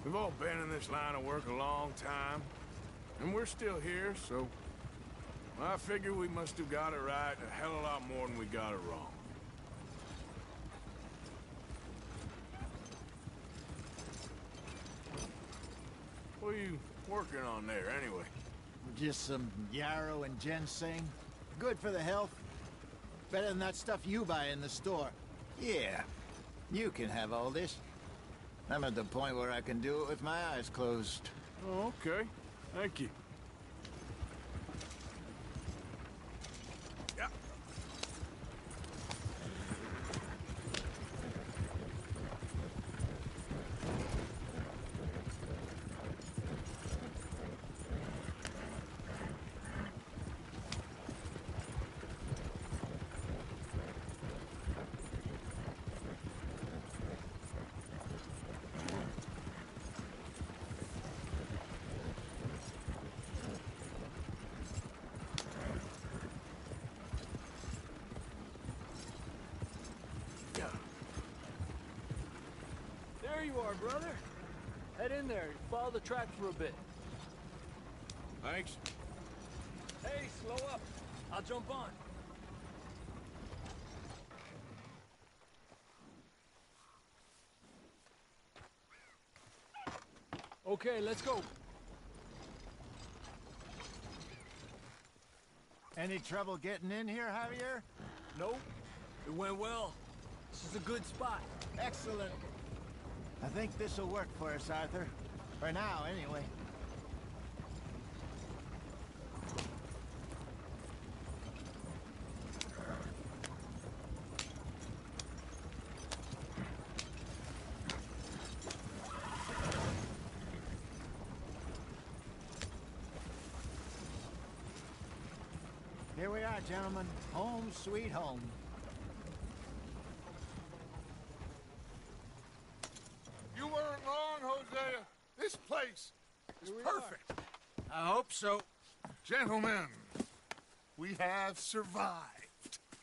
C: We've all been in this line of work a long time. And we're still here, so... I figure we must have got it right a hell of a lot more than we got it wrong. What are you working on there, anyway?
D: Just some yarrow and ginseng. Good for the health. Better than that stuff you buy in the store. Yeah, you can have all this. I'm at the point where I can do it with my eyes closed.
C: Oh, okay. Thank you. Yeah.
K: There you are, brother. Head in there. Follow the track for a bit.
C: Thanks.
K: Hey, slow up. I'll jump on. Okay, let's go.
D: Any trouble getting in here, Javier?
K: Nope. It went well. This is a good spot.
D: Excellent. I think this'll work for us, Arthur. For now, anyway. Here we are, right, gentlemen. Home sweet home.
B: You weren't wrong, Hosea. This place is perfect.
D: I hope so.
B: Gentlemen, we have survived.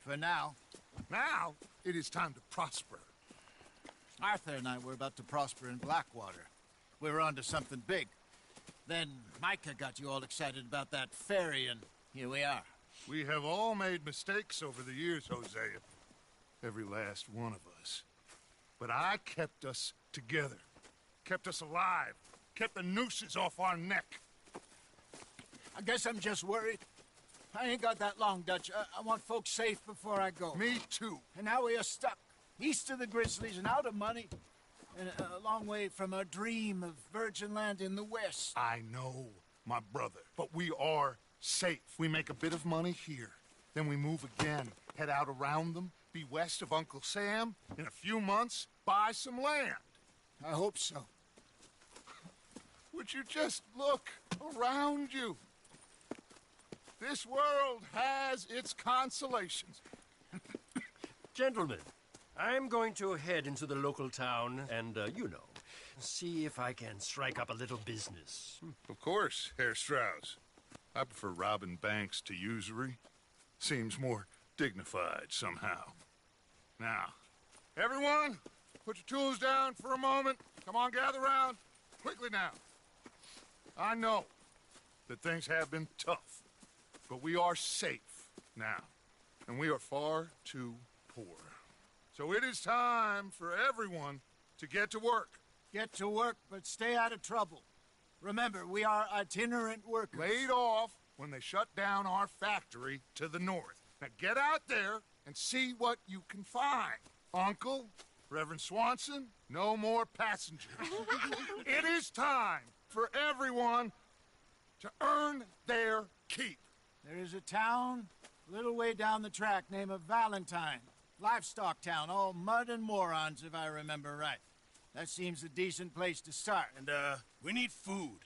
D: For now.
B: Now, it is time to prosper.
D: Arthur and I were about to prosper in Blackwater. We were onto something big. Then Micah got you all excited about that ferry, and here we are.
B: We have all made mistakes over the years, Hosea. Every last one of us. But I kept us together. Kept us alive. Kept the nooses off our neck.
D: I guess I'm just worried. I ain't got that long, Dutch. I want folks safe before I go.
B: Me too.
D: And now we are stuck. East of the Grizzlies and out of money. And a long way from our dream of virgin land in the west.
B: I know, my brother. But we are safe. We make a bit of money here. Then we move again. Head out around them. Be west of Uncle Sam. In a few months, buy some land.
D: I hope so.
B: Would you just look around you? This world has its consolations.
O: Gentlemen, I'm going to head into the local town and, see if I can strike up a little business.
B: Of course, Herr Strauss. I prefer robbing banks to usury. Seems more dignified somehow. Now, everyone, put your tools down for a moment. Come on, gather round. Quickly now. I know that things have been tough, but we are safe now, and we are far too poor. So it is time for everyone to get to work.
D: Get to work, but stay out of trouble. Remember, we are itinerant workers.
B: Laid off when they shut down our factory to the north. Now get out there and see what you can find. Uncle, Reverend Swanson, no more passengers. It is time for everyone to earn their keep.
D: There is a town a little way down the track named Valentine. Livestock town, all mud and morons, if I remember right. That seems a decent place to start.
L: And, we need food.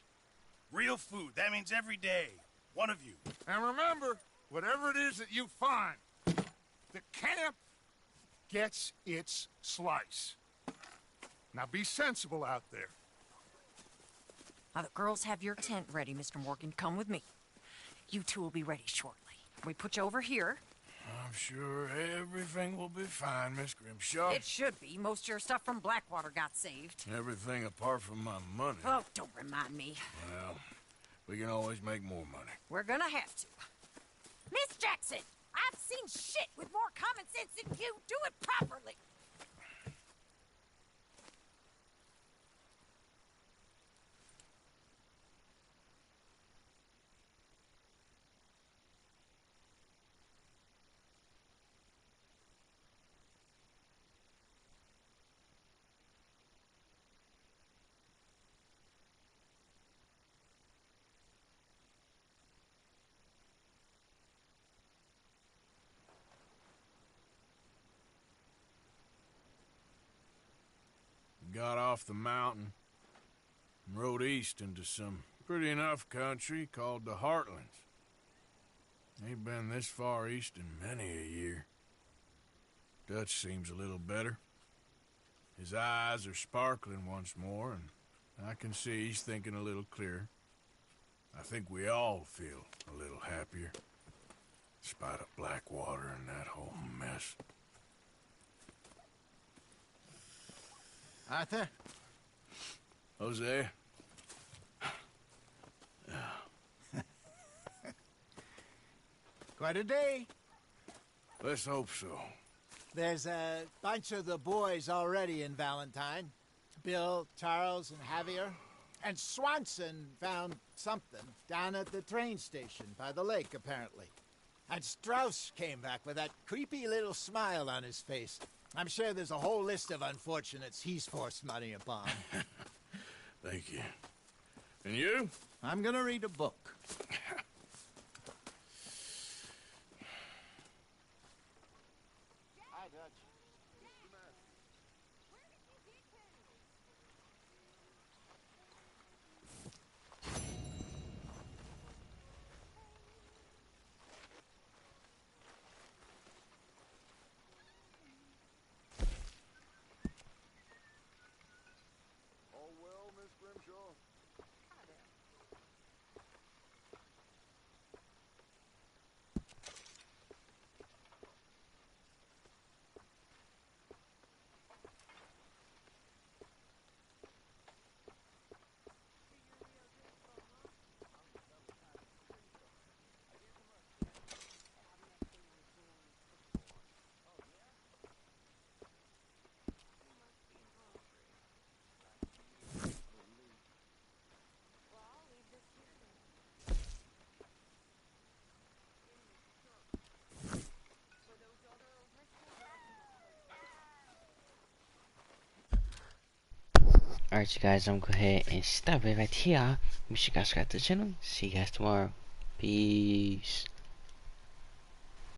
L: Real food. That means every day. One of you.
B: And remember, whatever it is that you find, the camp gets its slice. Now be sensible out there.
E: Now, the girls have your tent ready, Mr. Morgan. Come with me. You two will be ready shortly. We put you over here.
C: I'm sure everything will be fine, Miss Grimshaw.
E: It should be. Most of your stuff from Blackwater got saved.
C: Everything apart from my money.
E: Oh, don't remind me.
C: Well, we can always make more money.
E: We're gonna have to. Miss Jackson, I've seen shit with more common sense than you. Do it properly.
C: Got off the mountain and rode east into some pretty enough country called the Heartlands. Ain't been this far east in many a year. Dutch seems a little better. His eyes are sparkling once more, and I can see he's thinking a little clearer. I think we all feel a little happier, in spite of Blackwater and that whole mess.
D: Arthur?
C: Jose?
D: Quite a day.
C: Let's hope so.
D: There's a bunch of the boys already in Valentine. Bill, Charles, and Javier. And Swanson found something down at the train station by the lake, apparently. And Strauss came back with that creepy little smile on his face. I'm sure there's a whole list of unfortunates he's forced money upon.
C: Thank you. And you?
D: I'm gonna read a book. Hi, Dutch.
A: Alright, you guys, I'm gonna go ahead and stop it right here. Make sure you guys subscribe to the channel. See you guys tomorrow. Peace.